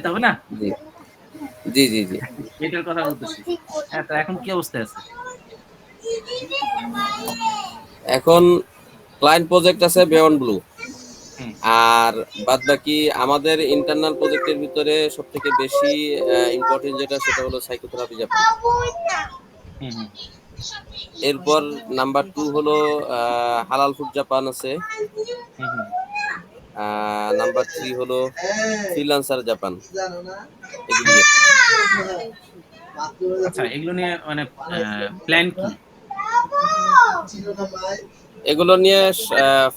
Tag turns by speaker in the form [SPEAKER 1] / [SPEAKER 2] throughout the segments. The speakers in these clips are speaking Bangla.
[SPEAKER 1] হবে না?
[SPEAKER 2] জি, জি, জি, জি।
[SPEAKER 1] এটার কথা বলতেছি। হ্যাঁ, তো এখন কি অবস্থায় আছে?
[SPEAKER 2] এখন ক্লায়েন্ট প্রজেক্ট আছে বিয়ন্ড ব্লু।
[SPEAKER 1] হুম,
[SPEAKER 2] আর বাদবাকি আমাদের ইন্টারনাল প্রজেক্টের ভিতরে সবথেকে বেশি ইম্পর্টেন্ট যেটা সেটা হলো সাইকোথেরাপি জাপান।
[SPEAKER 1] হুম, হুম,
[SPEAKER 2] এরপর নাম্বার 2 হলো হালাল ফুড জাপান আছে।
[SPEAKER 1] হুম, হুম।
[SPEAKER 2] নাম্বার 3 হলো ফ্রিল্যান্সার জাপান। এগুলি আরকি।
[SPEAKER 1] আচ্ছা, এগুলো নিয়ে মানে প্ল্যান কি?
[SPEAKER 2] এগুলো নিয়ে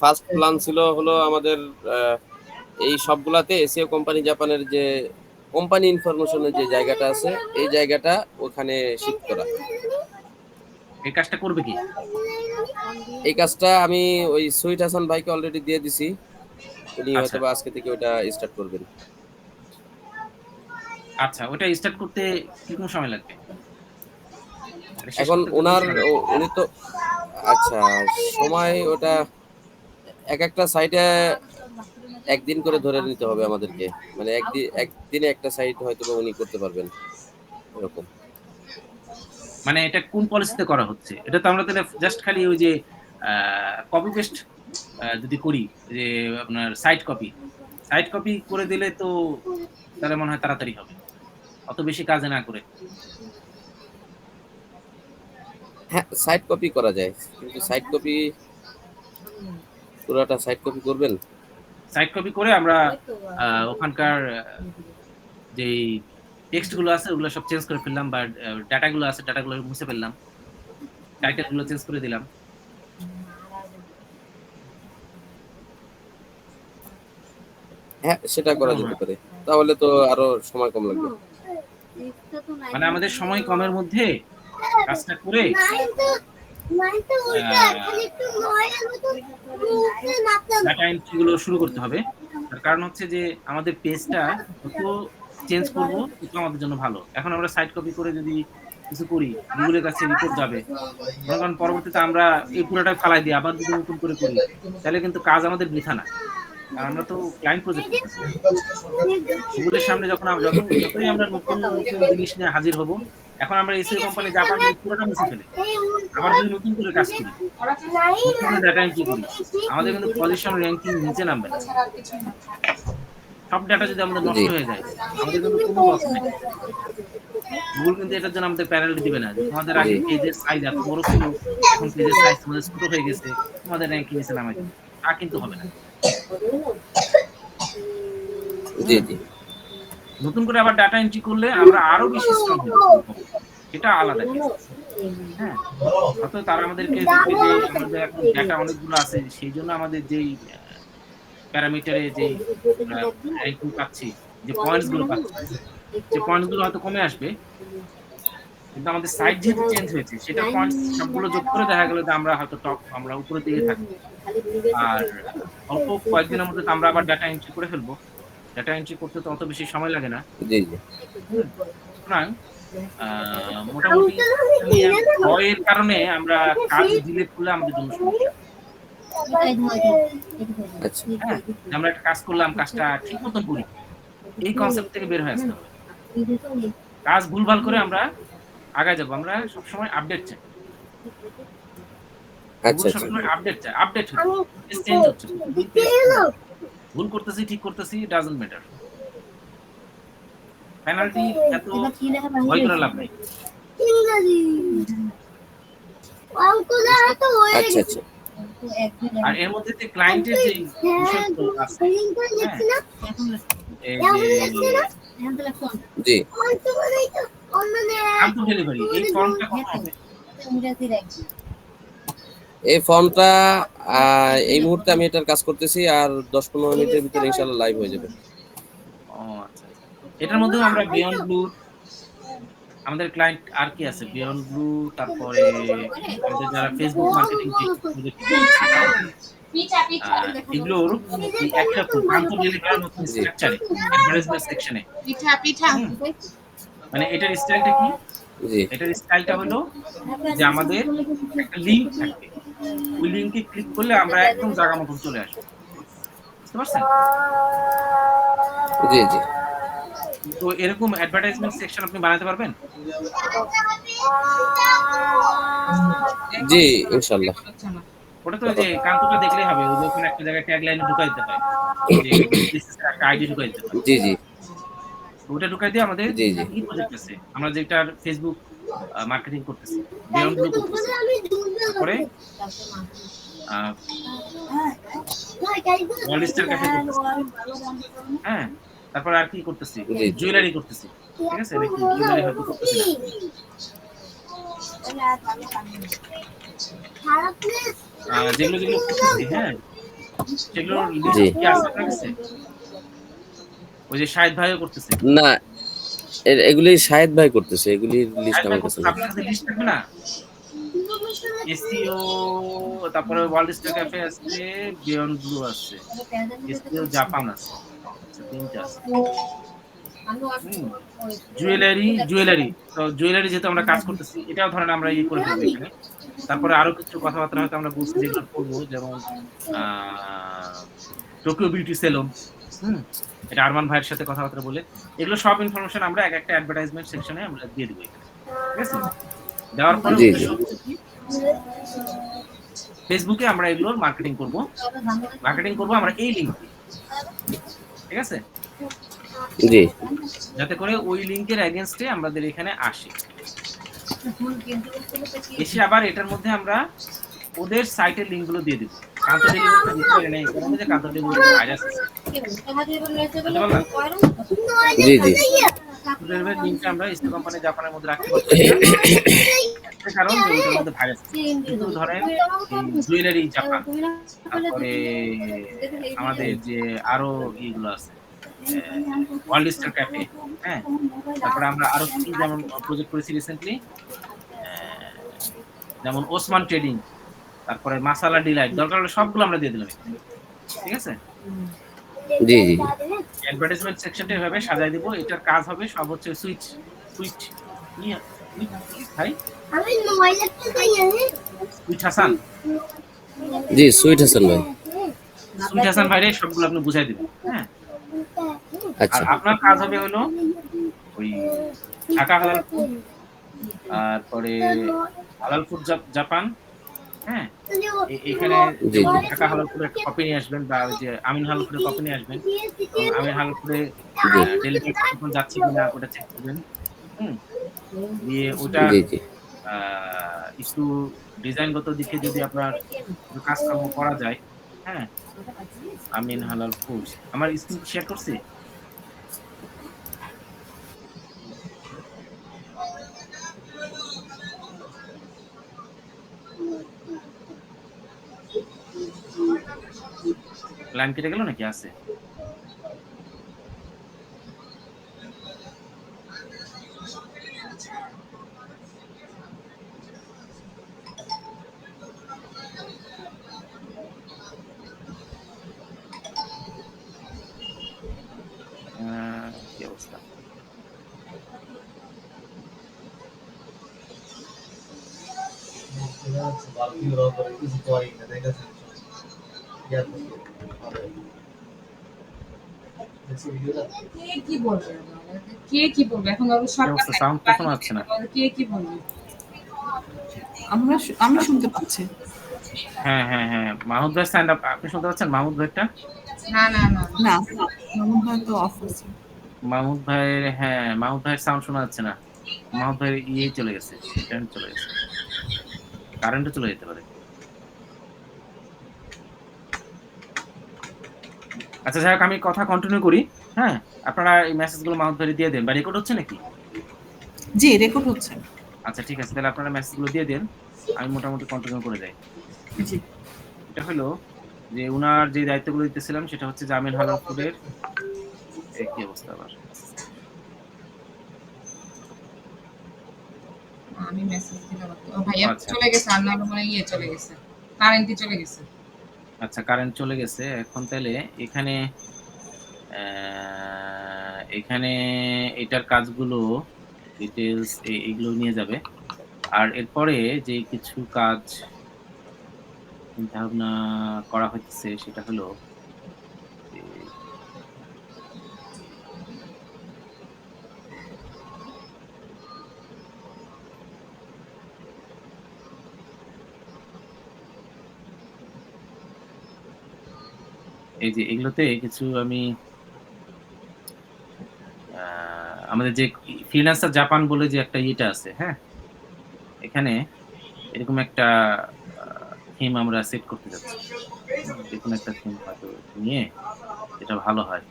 [SPEAKER 2] ফার্স্ট প্ল্যান ছিল হলো আমাদের আ এই সবগুলাতে এসিও কোম্পানি জাপানের যে কোম্পানি ইনফরমেশনের যে জায়গাটা আছে, এই জায়গাটা ওখানে শিফট করা।
[SPEAKER 1] এই কাজটা করবে কে?
[SPEAKER 2] এই কাজটা আমি ওই সুইট হাসান ভাইকে অলরেডি দিয়ে দিছি। উনি
[SPEAKER 1] আচ্ছা,
[SPEAKER 2] হয়তোবা আজকে থেকে ওটা স্টার্ট করবেন।
[SPEAKER 1] আচ্ছা। ওটা স্টার্ট করতে কিরকম সময় লাগবে? এটা শেষ
[SPEAKER 2] এখন
[SPEAKER 1] করতে কিরকম
[SPEAKER 2] উনার
[SPEAKER 1] সময় লাগবে?
[SPEAKER 2] উনি তো আচ্ছা সময় ওটা একেকটা সাইটে একদিন করে ধরে নিতে হবে আমাদেরকে। মানে একদিনে একটা সাইট হয়তোবা উনি করতে পারবেন। এরকম।
[SPEAKER 1] মানে এটা কোন পলিসিতে করা হচ্ছে? এটা তো আমরা তাহলে জাস্ট খালি ওই যে আ কপি পেস্ট যদি করি যে আপনার সাইড কপি করে দিলে তো তাহলে মনে হয় তাড়াতাড়ি হবে। অত বেশি কাজে না করে।
[SPEAKER 2] হ্যাঁ, সাইড কপি করা যায়। কিন্তু সাইড কপি পুরাটা সাইড কপি করবেন?
[SPEAKER 1] সাইড কপি করে আমরা ওখানকার যেই টেক্সট গুলো আছে ওগুলো সব চেঞ্জ করে ফেললাম বা ডাটা গুলো আছে ডাটা গুলো মুছে ফেললাম। টাইটেল গুলো চেঞ্জ করে দিলাম।
[SPEAKER 2] হ্যাঁ, সেটা করা
[SPEAKER 1] কেমন
[SPEAKER 2] যেতে
[SPEAKER 1] হয়?
[SPEAKER 2] পারে। তাহলে তো আরো সময় কম লাগবে।
[SPEAKER 1] মানে আমাদের সময় কমের মধ্যে কাজটা করে আ ডাটা এন্ট্রি গুলো শুরু করতে হবে। তার কারণ হচ্ছে যে আমাদের পেজটা যত চেঞ্জ করব তত আমাদের জন্য ভালো। এখন আমরা সাইড কপি করে যদি কিছু করি, Google এর কাছে রিপোর্ট যাবে। মনে করেন পরবর্তীতে আমরা এই পুরাটা ফালাই দিয়ে আবার যদি নতুন করে করি, তাহলে কিন্তু কাজ আমাদের বৃথা না। আর আমরা তো ক্লায়েন্ট প্রজেক্ট করতেছি। Google এর সামনে যতই আমরা নতুন, নতুন জিনিস নিয়ে হাজির হব, এখন আমরা এসিও কোম্পানি জাপান যদি পুরোটা মুছে ফেলি, আবার যদি নতুন করে কাজ করি, নতুন করে ডাটা এন্ট্রি করি, আমাদের কিন্তু পজিশন র‍্যাংকিং নিচে নামবে না। সব ডাটা যদি আমাদের
[SPEAKER 2] জি,
[SPEAKER 1] নষ্ট হয়ে যায়, আমাদের কিন্তু কোনো লস নাই। Google কিন্তু এটার জন্য আমাদের পেনাল্টি দিবে না যে তোমাদের
[SPEAKER 2] জি,
[SPEAKER 1] আগে পেজের সাইজ এত বড় ছিল, এখন পেজের সাইজ তোমাদের ছোট হয়ে গেছে, তোমাদের র‍্যাংকিং নিচে নামায় দিবে। তা কিন্তু হবে না।
[SPEAKER 2] জি,
[SPEAKER 1] হুম?
[SPEAKER 2] জি,
[SPEAKER 1] নতুন করে আবার ডাটা এন্ট্রি করলে আমরা আরো বেশি স্ট্রং হব। সেটা আলাদা কেস। হ্যাঁ? হয়তো তারা আমাদেরকে দেখবে যে আমাদের এখন ডেটা অনেকগুলো আছে। সেইজন্য আমাদের যেই প্যারামিটারে যেই আমরা র‍্যাংকিং পাচ্ছি, যে পয়েন্টস গুলো পাচ্ছি, সে পয়েন্টস গুলো হয়তো কমে আসবে। কিন্তু আমাদের সাইট যেহেতু চেঞ্জ হয়েছে, সেটার পয়েন্টস সবগুলো যোগ করে দেখা গেল যে আমরা হয়তো আমরা উপরের দিকে থাকবো। আর অল্প কয়েকদিনের মধ্যে তো আমরা আবার ডাটা এন্ট্রি করে ফেলবো। ডাটা এন্ট্রি করতে তো অত বেশি সময় লাগে না।
[SPEAKER 2] জি, জি।
[SPEAKER 1] হুম? সুতরাং আ মোটামুটি এটা নিয়ে ভয়ের কারণে আমরা কাজ ডিলেট করলে আমাদের জন্য সমস্যা।
[SPEAKER 2] আচ্ছা,
[SPEAKER 1] হ্যাঁ? যে আমরা একটা কাজ করলাম, কাজটা ঠিক মতন করি। এই কনসেপ্ট থেকে বের হয়ে আসতে হবে। কাজ ভুলভাল করে আমরা আগায় যাবো। আমরা সবসময় আপডেট চাই।
[SPEAKER 2] আচ্ছা,
[SPEAKER 1] Google
[SPEAKER 2] আচ্ছা।
[SPEAKER 1] সবসময় আপডেট চায়। আপডেট হচ্ছে। পেজ চেঞ্জ হচ্ছে। প্রতিদিন পেজ চেঞ্জ হচ্ছে। ভুল করতেছি, ঠিক করতেছি, ডাজন্ট ম্যাটার। পেনাল্টি এত ভয় করে লাভ নাই।
[SPEAKER 2] আচ্ছা, আচ্ছা।
[SPEAKER 1] আর এর মধ্যে যে ক্লায়েন্টের যেই বিষয়গুলো আছে, হ্যাঁ? এই যে
[SPEAKER 2] জি।
[SPEAKER 1] আন্তঃ ডেলিভারি এই ফর্মটা কখন হবে?
[SPEAKER 2] এই ফর্মটা আ এই মুহূর্তে আমি এটার কাজ করতেছি। আর ১০-১৫ মিনিটের ভিতরে ইনশাআল্লাহ লাইভ হয়ে যাবে।
[SPEAKER 1] ও আচ্ছা, আচ্ছা। এটার মধ্যেও আমরা বিয়ন্ড ব্লু আমাদের ক্লায়েন্ট আর কি আছে? বিয়ন্ড ব্লু তারপরে আমাদের যারা Facebook মার্কেটিং যে প্রজেক্ট করতেছি, হ্যাঁ? আ এগুলোর এই একই রকম আন্তঃ ডেলিভারির মতন
[SPEAKER 2] জি,
[SPEAKER 1] স্ট্রাকচারে অ্যাডভার্টাইজমেন্ট সেকশনে হুম? মানে এটার স্টাইলটা কি?
[SPEAKER 2] জি।
[SPEAKER 1] এটার স্টাইলটা হলো যে আমাদের একটা লিঙ্ক থাকবে। ওই লিঙ্কে ক্লিক করলে আমরা একদম জায়গা মতন চলে আসবো। বুঝতে পারছেন?
[SPEAKER 2] জি, জি।
[SPEAKER 1] তো এরকম অ্যাডভার্টাইজমেন্ট সেকশন আপনি বানাতে পারবেন?
[SPEAKER 2] জি, ইনশাআল্লাহ।
[SPEAKER 1] ওটা তো ওই যে কান্তটা দেখলেই হবে। ওই যে ওখানে একটা জায়গায় ট্যাগলাইন ঢুকাই দিতে হয়। যে বিজনেস এর একটা আইডি ঢুকাই দিতে হয়।
[SPEAKER 2] জি, জি,
[SPEAKER 1] তো ওটা ঢুকাই দিয়ে আমাদের
[SPEAKER 2] জি, জি,
[SPEAKER 1] প্রজেক্ট আছে। আমরা যেটার Facebook মার্কেটিং করতেছি। বিয়ন্ড ব্লু করতেছি। তারপরে আ ওয়ার্ল্ড স্টার ক্যাফে করতেছি। হ্যাঁ? তারপরে আর কি করতেছি?
[SPEAKER 2] জি, জি,
[SPEAKER 1] জুয়েলারি করতেছি। ঠিক আছে? নাকি জুয়েলারি হয়তো করতেছি না। যেগুলো করতেছি, হ্যাঁ? সেগুলোর লিস্ট
[SPEAKER 2] জি।
[SPEAKER 1] কি আছে আপনার কাছে? ওই যে শাহেদ ভাইও করতেছে।
[SPEAKER 2] না, এগুলি শাহেদ ভাই করতেছে। এগুলির লিস্ট
[SPEAKER 1] শাহেদ ভাই
[SPEAKER 2] আমার কাছে
[SPEAKER 1] করতেছে,
[SPEAKER 2] নেই।
[SPEAKER 1] আপনার কাছে লিস্ট থাকবে না? এসইও, তারপরে ওয়ার্ল্ড স্টার ক্যাফে আছে, বিয়ন্ড ব্লু আছে, এসইও জাপান আছে। আচ্ছা ৩ টা আছে। হুম। জুয়েলারি। তো জুয়েলারি যেহেতু আমরা কাজ করতেছি, এটাও ধরেন আমরা করে ফেলবো এখানে। তারপরে আরো কিছু কথাবার্তা হয়তো আমরা বলছি যেগুলো করব, যেমন আ টোকিও বিউটি সেলুন। হুম? এটা আরমান ভাইয়ের সাথে কথাবার্তা বলে। এগুলো সব ইনফরমেশন আমরা একটা অ্যাডভার্টাইজমেন্ট সেকশনে আমরা দিয়ে দিব এখানে। ঠিক আছে? দেওয়ার পরে
[SPEAKER 2] জি, জি,
[SPEAKER 1] উদ্দেশ্য হচ্ছে কি, Facebook এ আমরা এগুলোর মার্কেটিং করব। মার্কেটিং করব আমরা এই লিঙ্ক দিয়ে। ঠিক আছে?
[SPEAKER 2] জি,
[SPEAKER 1] যাতে করে ওই লিঙ্কের এগেইনস্ট এ আমাদের এখানে আসে। এসে আবার এটার মধ্যে আমরা ওদের সাইটের লিঙ্ক গুলো দিয়ে দিব। কান্ত ডেলিভারিটা দিতে পারি না এই কারণে যে কান্ত ডেলিভারিতে ভাইরাস আছে। বুঝতে পারলাম?
[SPEAKER 2] জি, জি,
[SPEAKER 1] কান্ত ডেলিভারির লিঙ্কটা আমরা ইস্ট কোম্পানি জাপানের মধ্যে রাখতে পারতেছি না। একটা কারণ যে ওইটার মধ্যে ভাইরাস আছে। কিন্তু ধরেন এই জুয়েলারি জাপান, তারপরে আমাদের যে আরো ইয়েগুলো আছে, ওয়ার্ল্ড স্টার ক্যাফে, হ্যাঁ? তারপরে আমরা আরো কি যেমন প্রজেক্ট করেছি রিসেন্টলি, অ্যা যেমন ওসমান ট্রেডিং, তারপরে মাসালা ডিলাইট, দরকার হলে সবগুলো আমরা দিয়ে দিলাম এখানে। ঠিক আছে?
[SPEAKER 2] জি, জি,
[SPEAKER 1] অ্যাডভার্টাইজমেন্ট সেকশনটা এভাবে সাজায় দিব। এটার কাজ হবে সব হচ্ছে সুইট সুইট ইয়া সুইট কি ভাই? সুইট হাসান।
[SPEAKER 2] জি, সুইট হাসান ভাই।
[SPEAKER 1] সুইট হাসান ভাইরে সবগুলো আপনি বুঝাই দিবেন। হ্যাঁ? আর
[SPEAKER 2] আচ্ছা,
[SPEAKER 1] আপনার কাজ হবে হলো ওই ঢাকা হালাল ফুড, তারপরে হালাল ফুড জাপান, হ্যাঁ? এখানে
[SPEAKER 2] জি,
[SPEAKER 1] যেমন
[SPEAKER 2] জি,
[SPEAKER 1] ঢাকা হালাল ফুডের একটা কপি নিয়ে আসবেন, বা ওই যে আমিন হালাল ফুডের কপি নিয়ে আসবেন। এবং আমিন হালাল ফুডে
[SPEAKER 2] জি,
[SPEAKER 1] ডেলিভারি ঠিকমতো যাচ্ছে কিনা ওটা চেক করবেন। হুম? দিয়ে ওটার
[SPEAKER 2] জি, জি।
[SPEAKER 1] আ একটু ডিজাইনগত দিকে যদি আপনার একটু কাজকর্ম করা যায়, হ্যাঁ? আমিন হালাল ফুডস। আমার স্ক্রিন কি শেয়ার করছি? লাইন কেটে গেল নাকি আছে? আ কি অবস্থা?
[SPEAKER 3] কে কি বলবে আবার? কে কি বলবে? এখন ধরো
[SPEAKER 1] কি
[SPEAKER 3] সরকার
[SPEAKER 1] অবস্থা?
[SPEAKER 3] নাকি
[SPEAKER 1] সাউন্ড তো শোনা
[SPEAKER 3] বাহিনী
[SPEAKER 1] যাচ্ছে
[SPEAKER 3] থেকে
[SPEAKER 1] না।
[SPEAKER 3] বলে, কে কি বলবে?
[SPEAKER 4] আমি শুনতে পাচ্ছি।
[SPEAKER 1] হ্যাঁ। মাহমুদ ভাইয়ের সাউন্ড আপনি শুনতে পাচ্ছেন মাহমুদ ভাইয়েরটা?
[SPEAKER 3] না।
[SPEAKER 4] না, মামুন ভাই তো অফ আছে।
[SPEAKER 1] মাহমুদ ভাইয়ের সাউন্ড শোনা যাচ্ছে না। মাহমুদ ভাইয়ের চলে গেছে। ইন্টারনেট চলে গেছে। কারেন্টও চলে যেতে পারে। আচ্ছা যাই হোক, আমি কথা কন্টিনিউ করি। হ্যাঁ? আপনারা এই মেসেজগুলো মাহমুদ ভাইরে দিয়ে দেন, বা রেকর্ড হচ্ছে নাকি?
[SPEAKER 4] জি, রেকর্ড হচ্ছে।
[SPEAKER 1] আচ্ছা ঠিক আছে। তাহলে আপনারা মেসেজগুলো দিয়ে দেন। আমি মোটামুটি কন্টিনিউ করে যাই।
[SPEAKER 4] জি।
[SPEAKER 1] এটা হলো যে উনার যে দায়িত্বগুলো দিতেছিলাম সেটা হচ্ছে যে আমিন হালাল ফুডের কি অবস্থা আবার?
[SPEAKER 3] আমি মেসেজ দিলাম। ও ভাইয়া
[SPEAKER 1] আচ্ছা।
[SPEAKER 3] চলে গেছে, আর নাহলে মনে হয় চলে গেছে। কারেন্টই চলে গেছে।
[SPEAKER 1] আচ্ছা কারেন্ট চলে গেছে। এখন তাইলে এখানে এখানে এটার কাজগুলো ডিটেইলস এগুলো নিয়ে যাবে। আর এরপরে যে কিছু কাজ চিন্তাভাবনা করা হইতেছে সেটা হলো যে এই যে এগুলোতে কিছু আমি আমাদের যে ফ্রিল্যান্সার জাপান বলে যে একটা ইয়েটা আছে, হ্যাঁ? এখানে এরকম একটা থিম আমরা সেট করতে যাচ্ছি। যেকোনো একটা থিম হয়তো নিয়ে যেটা ভালো হয়।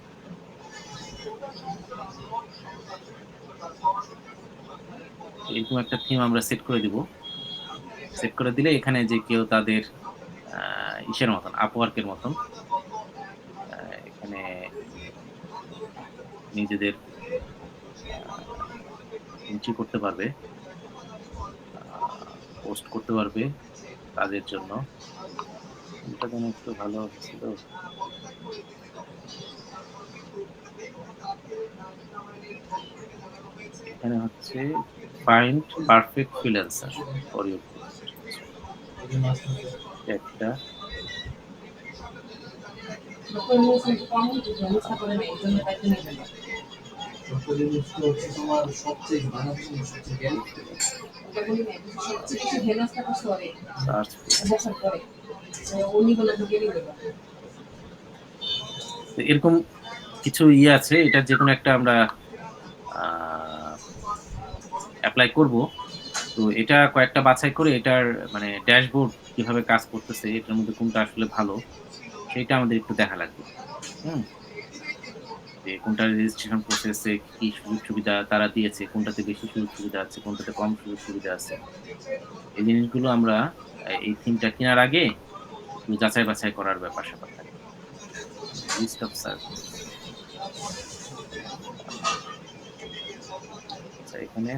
[SPEAKER 1] এরকম একটা থিম আমরা সেট করে দিব। সেট করে দিলে এখানে যে কেউ তাদের ইসের মতন Upwork এর মতন আ এখানে নিজেদের আ এন্ট্রি করতে পারবে, আ পোস্ট করতে পারবে কাজের জন্য। এটা যেন একটু ভালো ছিল। এখানে হচ্ছে find perfect freelancer for your post. একটা সার্চ এরকম কিছু ইয়ে আছে। এটার যেকোনো একটা আমরা আ এপ্লাই করব। তো এটা কয়েকটা বাছাই করে এটার মানে ড্যাশবোর্ড কিভাবে কাজ করতেছে, এটার মধ্যে কোনটা আসলে ভালো, সেইটা আমাদের একটু দেখা লাগবে। হুম? যে কোনটার রেজিস্ট্রেশন প্রসেসে কি সুযোগ-সুবিধা তারা দিয়েছে, কোনটাতে বেশি সুযোগ-সুবিধা আছে, কোনটাতে কম সুযোগ-সুবিধা আছে। এই জিনিসগুলো আমরা এই থিমটা কেনার আগে একটু যাচাই-বাছাই করার ব্যাপার-স্যাপার থাকে। List of service. আচ্ছা, এখানে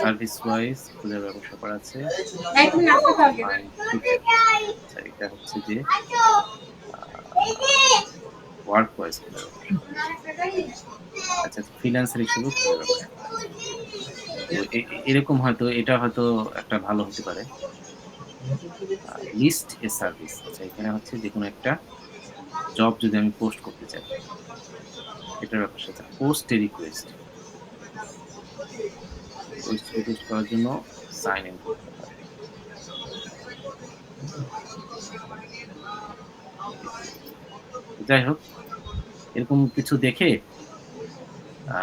[SPEAKER 1] সার্ভিস ওয়াইজ খোঁজার ব্যাপার-স্যাপার আছে। আচ্ছা, এটা হচ্ছে যে আ ওয়ার্ক ওয়াইজ খোঁজার ব্যাপার-স্যাপার। আচ্ছা, ফ্রিল্যান্সার হিসেবেও খোঁজার ব্যাপার-স্যাপার আছে। তো এরকম হয়তো এটা হয়তো একটা ভালো হতে পারে। লিস্ট এ সার্ভিস। আচ্ছা, এখানে হচ্ছে যেকোনো একটা জব যদি আমি পোস্ট করতে চাই, এটার ব্যাপার সাথে পোস্ট এ রিকোয়েস্ট। রিকোয়েস্ট করার জন্য সাইন ইন করতে হয়। যাই হোক, এরকম কিছু দেখে আ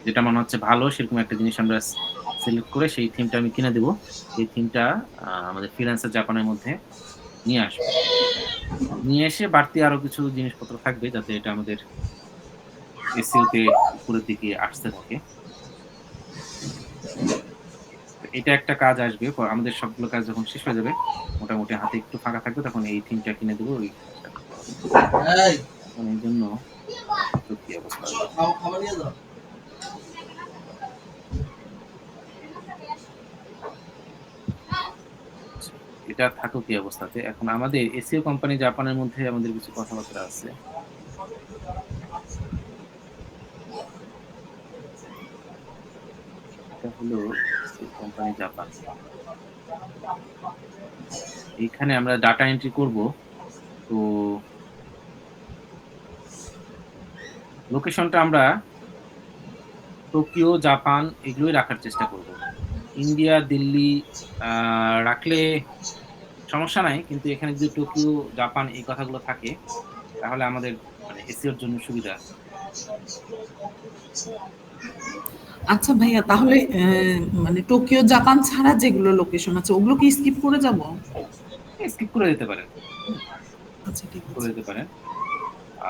[SPEAKER 1] যেটা মনে হচ্ছে ভালো সেরকম একটা জিনিস আমরা সিলেক্ট করে সেই থিমটা আমি কিনে দেব। সেই থিমটা আমাদের ফ্রিল্যান্সার জাপানের মধ্যে নিয়ে আসবো। নিয়ে এসে বাড়তি আরো কিছু জিনিসপত্র থাকবে যাতে এটা আমাদের SEO তে উপরের দিকে আসতে থাকে। তো এটা একটা কাজ আসবে। আমাদের সবগুলো কাজ যখন শেষ হয়ে যাবে, মোটামুটি হাতে একটু ফাঁকা থাকবে তখন এই থিমটা কিনে দেব। ওই কাজটা করতে হবে। এখন এর জন্য তো কি অবস্থা হবে? এটা থাকুক এই অবস্থাতে। এখন আমাদের SEO কোম্পানি জাপানের মধ্যে আমাদের কিছু কথাবার্তা আছে। এটা হলো SEO কোম্পানি জাপান। এইখানে আমরা ডাটা এন্ট্রি করব। তো লোকেশনটা আমরা টোকিও, জাপান এগুলোই রাখার চেষ্টা করব। ইন্ডিয়া, দিল্লি আ রাখলে সমস্যা নাই। কিন্তু এখানে যদি টোকিও, জাপান এই কথাগুলো থাকে তাহলে আমাদের মানে SEO এর জন্য সুবিধা।
[SPEAKER 4] আচ্ছা ভাইয়া, তাহলে মানে টোকিও জাপান ছাড়া যেগুলো লোকেশন আছে ওগুলো কি স্কিপ করে যাব?
[SPEAKER 1] স্কিপ করে দিতে পারেন।
[SPEAKER 4] আচ্ছা, ঠিক
[SPEAKER 1] করে
[SPEAKER 4] আছে।
[SPEAKER 1] দিতে পারেন।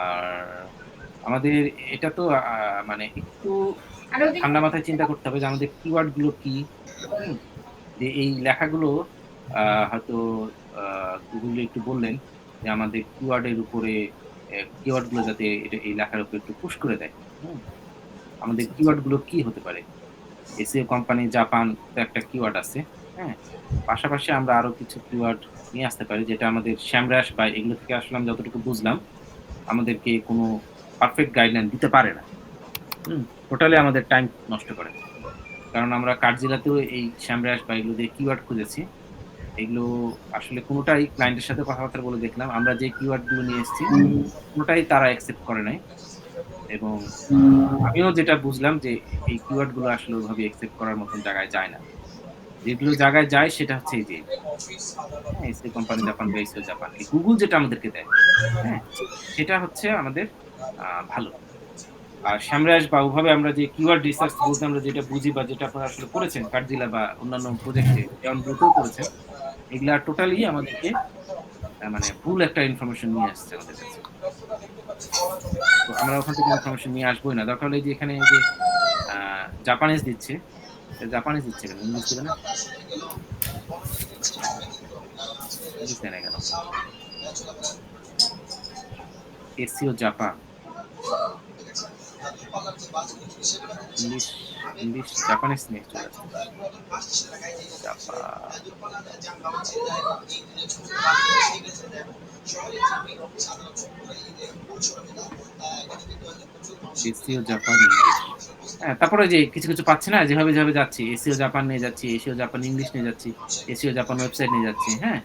[SPEAKER 1] আর আমাদের এটা তো মানে একটু ঠান্ডা মাথায় চিন্তা করতে হবে যে আমাদের কিওয়ার্ড গুলো কি? হুম? যে এই লেখাগুলো আ হয়তো আ গুগলে একটু বললেন যে আমাদের কিওয়ার্ড এর উপরে কিওয়ার্ড গুলো যাতে এই লেখার উপরে একটু পুশ করে দেয়। হুম? আমাদের
[SPEAKER 4] আচ্ছা, আচ্ছা।
[SPEAKER 1] কিওয়ার্ড গুলো কি হতে পারে? SEO কোম্পানি জাপান তো একটা কিওয়ার্ড আছে। হ্যাঁ? পাশাপাশি আমরা আরো কিছু কিওয়ার্ড নিয়ে আসতে পারি যেটা আমাদের SEMrush বা এগুলো থেকে আসলে আমি যতটুকু বুঝলাম আমাদেরকে কোনো পারফেক্ট গাইডলাইন দিতে পারে না। হুম? টোটালি আমাদের টাইম নষ্ট করে। কারণ আমরা কার্যিলাতেও এই SEMrush বা এগুলো দিয়ে কিওয়ার্ড খুঁজেছি। এগুলো আসলে কোনটাই ক্লায়েন্টের সাথে কথাবার্তা বলে দেখলাম। আমরা যে কিওয়ার্ড গুলো নিয়ে এসেছি, কোনটাই তারা অ্যাকসেপ্ট করে নাই। এবং আমিও যেটা বুঝলাম যে এই কিওয়ার্ড গুলো আসলে ওইভাবে অ্যাকসেপ্ট করার মতন জায়গায় যায় না। যেগুলো জায়গায় যায় সেটা হচ্ছে এই যে হ্যাঁ, এসিও কোম্পানি জাপান বা এসিও জাপান। এই Google যেটা আমাদেরকে দেয়, হ্যাঁ? সেটা হচ্ছে আমাদের ভালো। আর Semrush বা ওভাবে আমরা যে কিওয়ার্ড রিসার্চ বলতে আমরা যেটা বুঝি বা যেটা আপনারা আসলে করেছেন Karzilla বা অন্যান্য প্রজেক্টে যেমন ব্লুতেও করেছেন, এগুলা টোটালি আমাদেরকে মানে ভুল একটা ইনফরমেশন নিয়ে আসছে আমাদের কাছে। তো আমরা ওখান থেকে ইনফরমেশন নিয়ে আসবোই না। দরকার হলে এই যে এখানে এই যে আ জাপানিজ দিচ্ছে, জাপানিজ দিচ্ছে কেন? ইংলিশ দিবে না? ইংলিশ দেয় না কেন? SEO Japan. English, English Japanese নিয়ে চলে আসছে। জাপান। SEO Japan English. হ্যাঁ, তারপরে যে কিছু পাচ্ছি না যেভাবে যাচ্ছি। এসইও জাপান নিয়ে যাচ্ছি, এসইও জাপান ইংলিশ নিয়ে যাচ্ছি, এসইও জাপান ওয়েবসাইট নিয়ে যাচ্ছি। হ্যাঁ?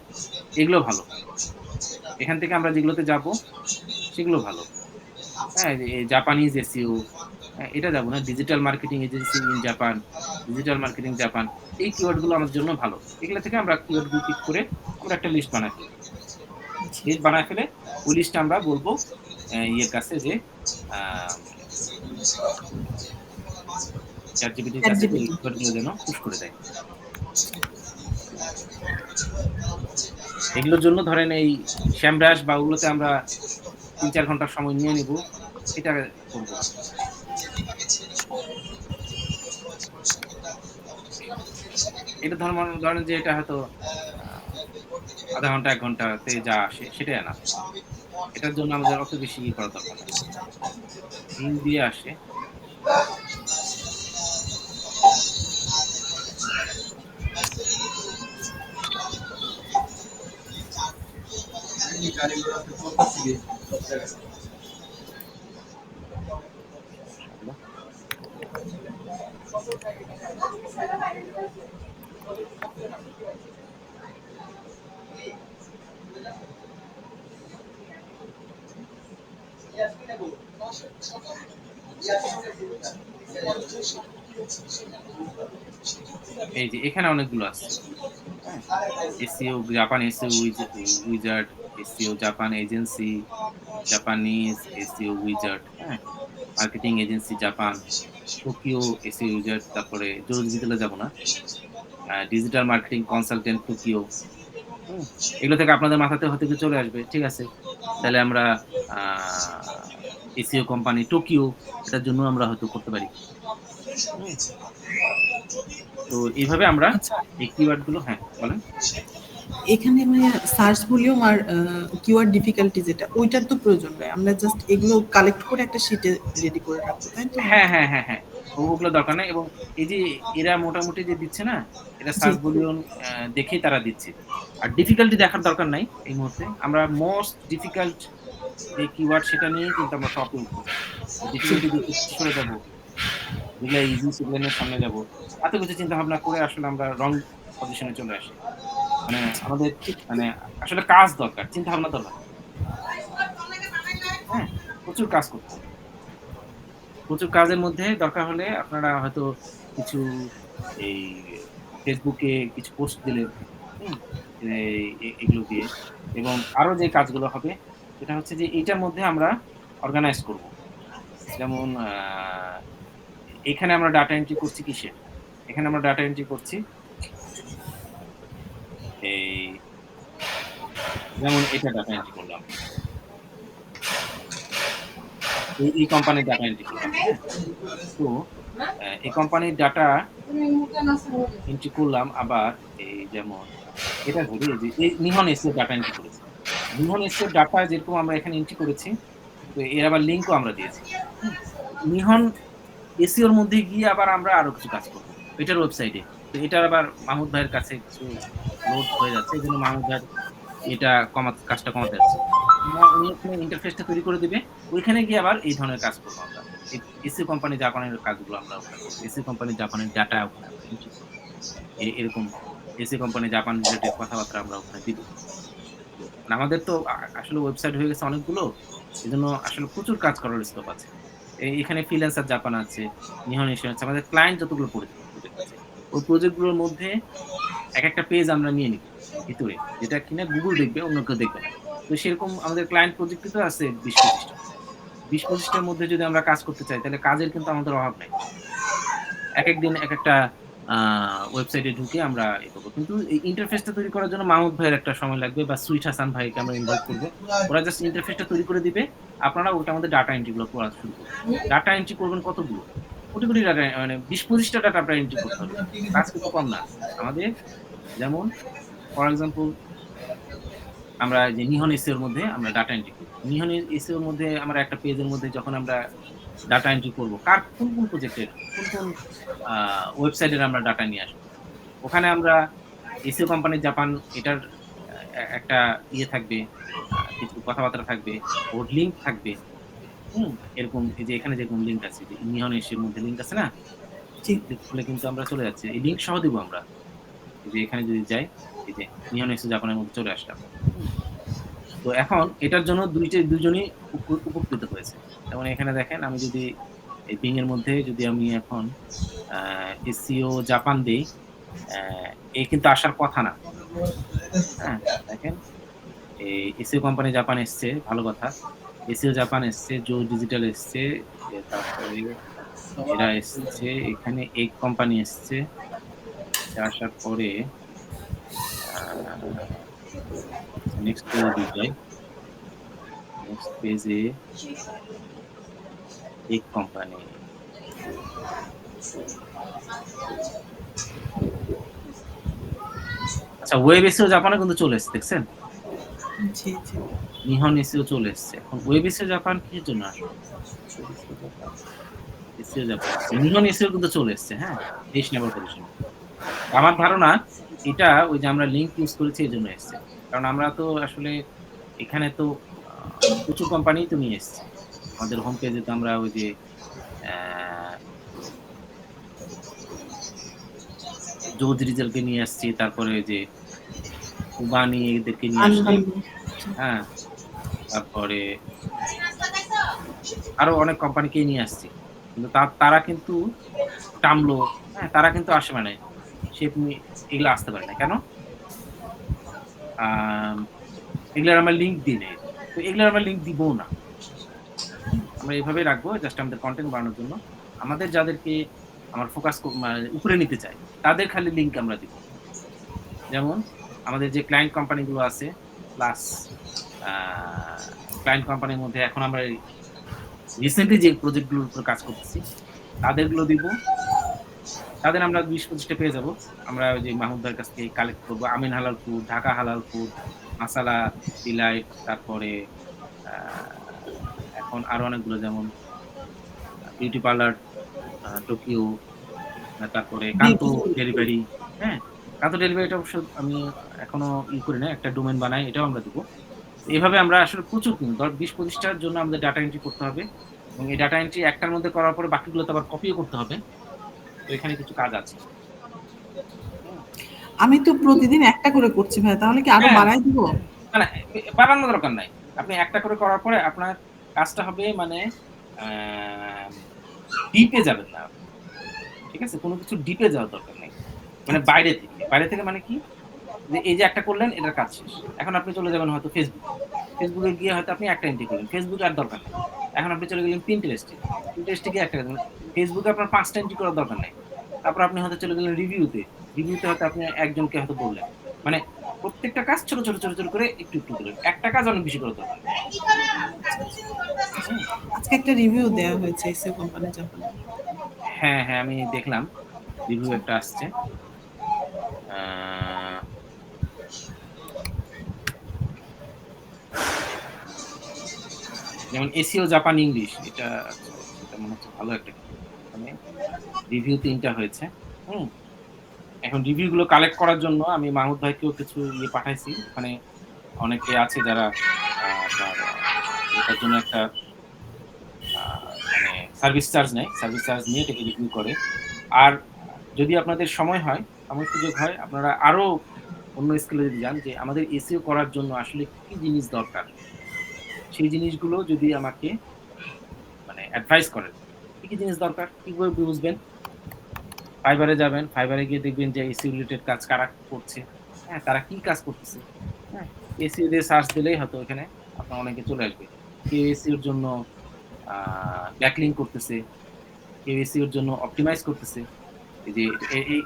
[SPEAKER 1] এগুলো ভালো। এখান থেকে আমরা যেগুলোতে যাবো সেগুলো ভালো। হ্যাঁ, এই জাপানিজ এসইও এটা যাবো না। Digital marketing agency in Japan, digital marketing Japan. এই কিওয়ার্ড গুলো আমাদের জন্য ভালো। এগুলা থেকে আমরা কিওয়ার্ড গুলো পিক করে আমরা একটা লিস্ট বানাই ফেলি। লিস্ট বানায় ফেলে ওই লিস্টটা আমরা বলবো ইয়ের কাছে যে আ ChatGPT এর কাছে যে এই
[SPEAKER 4] ChatGPT।
[SPEAKER 1] কিওয়ার্ড গুলো যেন পুশ করে দেয়। এগুলোর জন্য ধরেন এই Semrush বা ওগুলোতে আমরা ৩-৪ ঘন্টা সময় নিয়ে নিব। এটা করব। এটা ধরেন যে এটা হয়তো আ ০.৫ ঘন্টা ১ ঘন্টাতে যা আসে সেটাই এনাফ। এটার জন্য আমাদের অত বেশি করার দরকার নাই। লিঙ্ক দিয়ে আসে। এই যে এখানে অনেকগুলো আছে। হ্যাঁ? SEO Japan SEO wizard, SEO Japan agency, Japanese SEO wizard, হ্যাঁ? Marketing agency Japan, Tokyo SEO wizard, তারপরে ডিজিটালে যাব না। Digital marketing consultant Tokyo. হুম? এগুলো থেকে আপনাদের মাথাতে হয়তো কিছু চলে আসবে। ঠিক আছে। তাহলে আমরা আ এসইও কোম্পানি টোকিও এটার জন্য আমরা হয়তো করতে পারি। হুম? তো এইভাবে আমরা
[SPEAKER 4] আচ্ছা,
[SPEAKER 1] এই কিওয়ার্ড গুলো হ্যাঁ, বলেন?
[SPEAKER 4] এখানে মানে সার্চ ভলিউম আর কিওয়ার্ড ডিফিকাল্টি যেটা ওইটার তো প্রয়োজন নাই। আমরা জাস্ট এগুলো কালেক্ট করে একটা শিটে রেডি করে রাখবো, তাই তো?
[SPEAKER 1] হ্যাঁ। ওগুলো দরকার নাই এবং এই যে এরা মোটামুটি যে দিচ্ছে না, এটা
[SPEAKER 4] জি।
[SPEAKER 1] সার্চ ভলিউম দেখেই তারা দিচ্ছে। আর ডিফিকাল্টি দেখার দরকার নাই এই মুহূর্তে। আমরা মোস্ট ডিফিকাল্ট যে কিওয়ার্ড সেটা নিয়েই কিন্তু আমরা টপে উঠবো। ডিফিকাল্টি দেখে পিছে সরে যাবো। যেগুলা ইজি সেগুলা নিয়ে সামনে যাবো। এত কিছু চিন্তা ভাবনা করে আসলে আমরা রং পজিশনে চলে আসি। মানে আমাদের মানে আসলে কাজ দরকার, চিন্তা ভাবনা দরকার। হ্যাঁ? প্রচুর কাজ করতে হবে। প্রচুর কাজের মধ্যে দরকার হলে আপনারা হয়তো কিছু এই Facebook এ কিছু পোস্ট দিলেন, হুম? এগুলো দিয়ে এবং আরো যে কাজগুলো হবে সেটা হচ্ছে যে এইটার মধ্যে আমরা অর্গানাইজ করব। যেমন এখানে আমরা ডাটা এন্ট্রি করছি কিসে? এখানে আমরা ডাটা এন্ট্রি করছি এই যেমন এটা ডাটা এন্ট্রি করলাম। এই কোম্পানির ডাটা এন্ট্রি করলাম, হ্যাঁ? তো এই কোম্পানির ডাটা এন্ট্রি করলাম আবার এই যেমন এটা ধরি এই যে এই নিহন এসইও ডাটা এন্ট্রি করেছি। নিহন এসইও ডাটা যেরকম আমরা এখানে এন্ট্রি করেছি, তো এর আবার লিঙ্কও আমরা দিয়েছি। হুম? নিহন এসইওর মধ্যে গিয়ে আবার আমরা আরো কিছু কাজ করব। এটার ওয়েবসাইটে। তো এটার আবার মাহমুদ ভাইয়ের কাছে কিছু লোড হয়ে যাচ্ছে। এজন্য মাহমুদ ভাইয়ের এটা কাজটা কমাতে যাচ্ছে। উনি ওখানে ইন্টারফেসটা তৈরি করে দিবে। ওইখানে গিয়ে আবার এই ধরনের কাজ করব আমরা। এসইও কোম্পানি জাপানের কাজগুলো আমরা ওখানে করব। এসইও কোম্পানি জাপানের ডাটা ওখানে আমরা এন্ট্রি করব। এরকম এসি কোম্পানি জাপান রিলেটেড কথাবার্তা আমরা ওখানে দিব। মানে আমাদের তো আসলে ওয়েবসাইট হয়ে গেছে অনেকগুলো। এজন্য আসলে প্রচুর কাজ করার স্কোপ আছে। এখানে ফ্রিল্যান্সার জাপান আছে, নিহন এশিয়া আছে। আমাদের ক্লায়েন্ট যতগুলো প্রজেক্ট আছে। ওই প্রজেক্টগুলোর মধ্যে একটা পেজ আমরা নিয়ে নিব ভিতরে, যেটা কিনা গুগল দেখবে, অন্য কেউ দেখবে না। তো সেরকম আমাদের ক্লায়েন্ট প্রজেক্টই তো আছে ২০-২৫টা। ২০-২৫টার মধ্যে যদি আমরা কাজ করতে চাই, তাহলে কাজের কিন্তু আমাদের অভাব নাই। একেক দিন একেকটা আ ওয়েবসাইটে ঢুকে আমরা করব। কিন্তু এই ইন্টারফেসটা তৈরি করার জন্য মাহমুদ ভাইয়ের একটা সময় লাগবে, বা সুইট হাসান ভাইকে আমরা ইনভলভ করব। ওরা জাস্ট ইন্টারফেসটা তৈরি করে দিবে। আপনারা ওটার মধ্যে ডাটা এন্ট্রি গুলো করা শুরু করবেন। ডাটা এন্ট্রি করবেন কতগুলো? কোটি, কোটি ডাটা, মানে ২০-২৫টা ডাটা আপনার এন্ট্রি করতে হবে। কাজ কিন্তু কম না। আমাদের যেমন ফর এক্সাম্পল আমরা যে নিহন এসইও এর মধ্যে আমরা ডাটা এন্ট্রি করি। নিহন এসইও এর মধ্যে আমরা একটা পেজের মধ্যে যখন আমরা ডাটা এন্ট্রি করব, কোন প্রজেক্টের, কোন আ ওয়েবসাইটের আমরা ডাটা নিয়ে আসবো। ওখানে আমরা এসইও কোম্পানি জাপান এটার একটা ইয়ে থাকবে, কিছু কথাবার্তা থাকবে, ওর লিঙ্ক থাকবে। এরকম এই যে এখানে যেরকম লিঙ্ক আছে, যে নিহন এসইও এর মধ্যে লিঙ্ক আছে না?
[SPEAKER 4] জি।
[SPEAKER 1] ক্লিক করলে কিন্তু আমরা চলে যাচ্ছি। এই লিঙ্ক সহ দিব আমরা। এই যে এখানে যদি যাই, এই যে নিহন এসইও জাপানের মধ্যে চলে আসলাম। তো এখন এটার জন্য দুজনই উপকৃত হয়েছে। যেমন এখানে দেখেন, আমি যদি এই Bing এর মধ্যে যদি আমি এখন আ এসইও জাপান দেই, এ কিন্তু আসার কথা না। হ্যাঁ? দেখেন, এই এসইও কোম্পানি জাপান এসছে, ভালো কথা। এসইও জাপান এসছে, জো ডিজিটাল এসছে, তারপরে এরা এসছে, এখানে এগ কোম্পানি এসছে। আসার পরে আ নেক্সট পেজে যদি যাই, নেক্সট পেজে এগ কোম্পানি। আচ্ছা, ওয়েব এসইও জাপানে কিন্তু চলে এসছে, দেখছেন?
[SPEAKER 4] জি, জি।
[SPEAKER 1] নিহন এসইও চলে এসছে। এখন ওয়েব এসইও জাপান কিসের জন্য আসলো? SEO Japan. নিহন এসইও কিন্তু চলে এসছে, হ্যাঁ? ২৩ নম্বর পজিশনে। আমার ধারণা এটা ওই যে আমরা লিঙ্ক ইউজ করেছি এজন্য এসছে। কারণ আমরা তো আসলে এখানে তো আ প্রচুর কোম্পানিই তো নিয়ে এসছি। আমাদের হোম পেজে তো আমরা ওই যে অ্যা জোজ রিজালকে নিয়ে আসছি, তারপরে ওই যে কুবানি এদেরকে নিয়ে আসছি।
[SPEAKER 4] আনবান
[SPEAKER 1] হ্যাঁ? তারপরে আরো অনেক কোম্পানিকেই নিয়ে আসছি। কিন্তু তারা কিন্তু টামলো, হ্যাঁ? তারা কিন্তু আসে মানে শেপমি এগুলো আসতে পারে না। কেন? আম এগুলার আমরা লিঙ্ক দিই নাই। তো এগুলার আমরা লিঙ্ক দিবও না। আমরা এভাবেই রাখবো জাস্ট আমাদের কনটেন্ট বানানোর জন্য। আমাদের যাদেরকে আমার ফোকাস মানে উপরে নিতে চাই, তাদের খালি লিঙ্ক আমরা দিব। যেমন আমাদের যে ক্লায়েন্ট কোম্পানিগুলো আছে, প্লাস আ ক্লায়েন্ট কোম্পানির মধ্যে এখন আমরা রিসেন্টলি যে প্রজেক্ট গুলোর উপর কাজ করতেছি, তাদেরগুলো দিব। তাদের আমরা ২০-২৫ টা পেয়ে যাবো। আমরা ওই যে মাহমুদ ভাইয়ের কাছ থেকে কালেক্ট করব। আমিন হালাল ফুড, ঢাকা হালাল ফুড, মাসালা ডিলাইট, তারপরে আ এখন আরো অনেকগুলো, যেমন বিউটি পার্লার টোকিও, তারপরে কান্ত ডেলিভারি, হ্যাঁ? কান্ত ডেলিভারিটা অবশ্য আমি এখনো করি নাই। একটা ডোমেইন বানাই, এটাও আমরা দিব। এভাবে আমরা আসলে প্রচুর কিন্তু ২০-২৫ টার জন্য আমাদের ডাটা এন্ট্রি করতে হবে। এবং এই ডাটা এন্ট্রি একটার মধ্যে করার পরে বাকিগুলো তো আবার কপিও করতে হবে। তো এখানে কিছু কাজ আছে।
[SPEAKER 4] আমি তো প্রতিদিন একটা করে করছি ভাই। তাহলে কি আরো
[SPEAKER 1] হ্যাঁ।
[SPEAKER 4] বাড়ায় দিব?
[SPEAKER 1] না, না, বাড়ানোর দরকার নাই। আপনি একটা করে করার পরে আপনার কাজটা হবে মানে আ ডিপ এ যাবেন না। ঠিক আছে? কোন কিছু ডিপ এ যাওয়ার দরকার নেই। মানে বাইরে থেকে। বাইরে থেকে মানে কি? যে এই যে একটা করলেন, এটার কাজ শেষ। এখন আপনি চলে যাবেন হয়তো Facebook। Facebook এ গিয়ে হয়তো আপনি একটা এন্ট্রি করলেন। Facebook আর দরকার নেই। এখন আপনি চলে গেলেন Pinterest এ। Pinterest এ গিয়ে একটা Facebook এ আপনার ৫ টা এন্ট্রি করার দরকার নাই। তারপর আপনি হয়তো চলে গেলেন রিভিউতে। রিভিউতে হয়তো আপনি একজনকে হয়তো বললেন। মানে প্রত্যেকটা কাজ ছোট করে একটু করে। একটা কাজ অনেক বেশি করার দরকার নেই। হুম?
[SPEAKER 4] আজকে একটা রিভিউ দেয়া হয়েছে এসইও কোম্পানি জাপানে।
[SPEAKER 1] হ্যাঁ, হ্যাঁ, আমি দেখলাম রিভিউ একটা আসছে। আ যেমন এসইও জাপান ইংলিশ, এটা আচ্ছা, এটা মনে হচ্ছে ভালো একটা কিছু। মানে রিভিউ ৩ টা হয়েছে। হুম? এখন রিভিউ গুলো কালেক্ট করার জন্য আমি মাহমুদ ভাইকেও কিছু পাঠাইছি। ওখানে অনেকে আছে যারা আপনার এটার জন্য একটা মানে সার্ভিস চার্জ নেয়। সার্ভিস চার্জ নিয়ে এটাকে রিভিউ করে। আর যদি আপনাদের সময় হয়, সময় সুযোগ হয়, আপনারা আরো অন্য স্কেলে যদি যান, যে আমাদের এসইও করার জন্য আসলে কি জিনিস দরকার? সেই জিনিসগুলো যদি আমাকে মানে অ্যাডভাইস করেন। কি জিনিস দরকার? কিভাবে বুঝবেন? ফাইবারে যাবেন, ফাইবারে গিয়ে দেখবেন যে এসি রিলেটেড কাজ কারা করছে, হ্যাঁ? তারা কি কাজ করতেছে, হ্যাঁ? এসইও দিয়ে সার্চ দিলেই হয়তো এখানে আপনার অনেকে চলে আসবে। কেউ এসইও এর জন্য আ ব্যাকলিংক করতেছে, কেউ এসইও এর জন্য অপটিমাইজ করতেছে। এই যে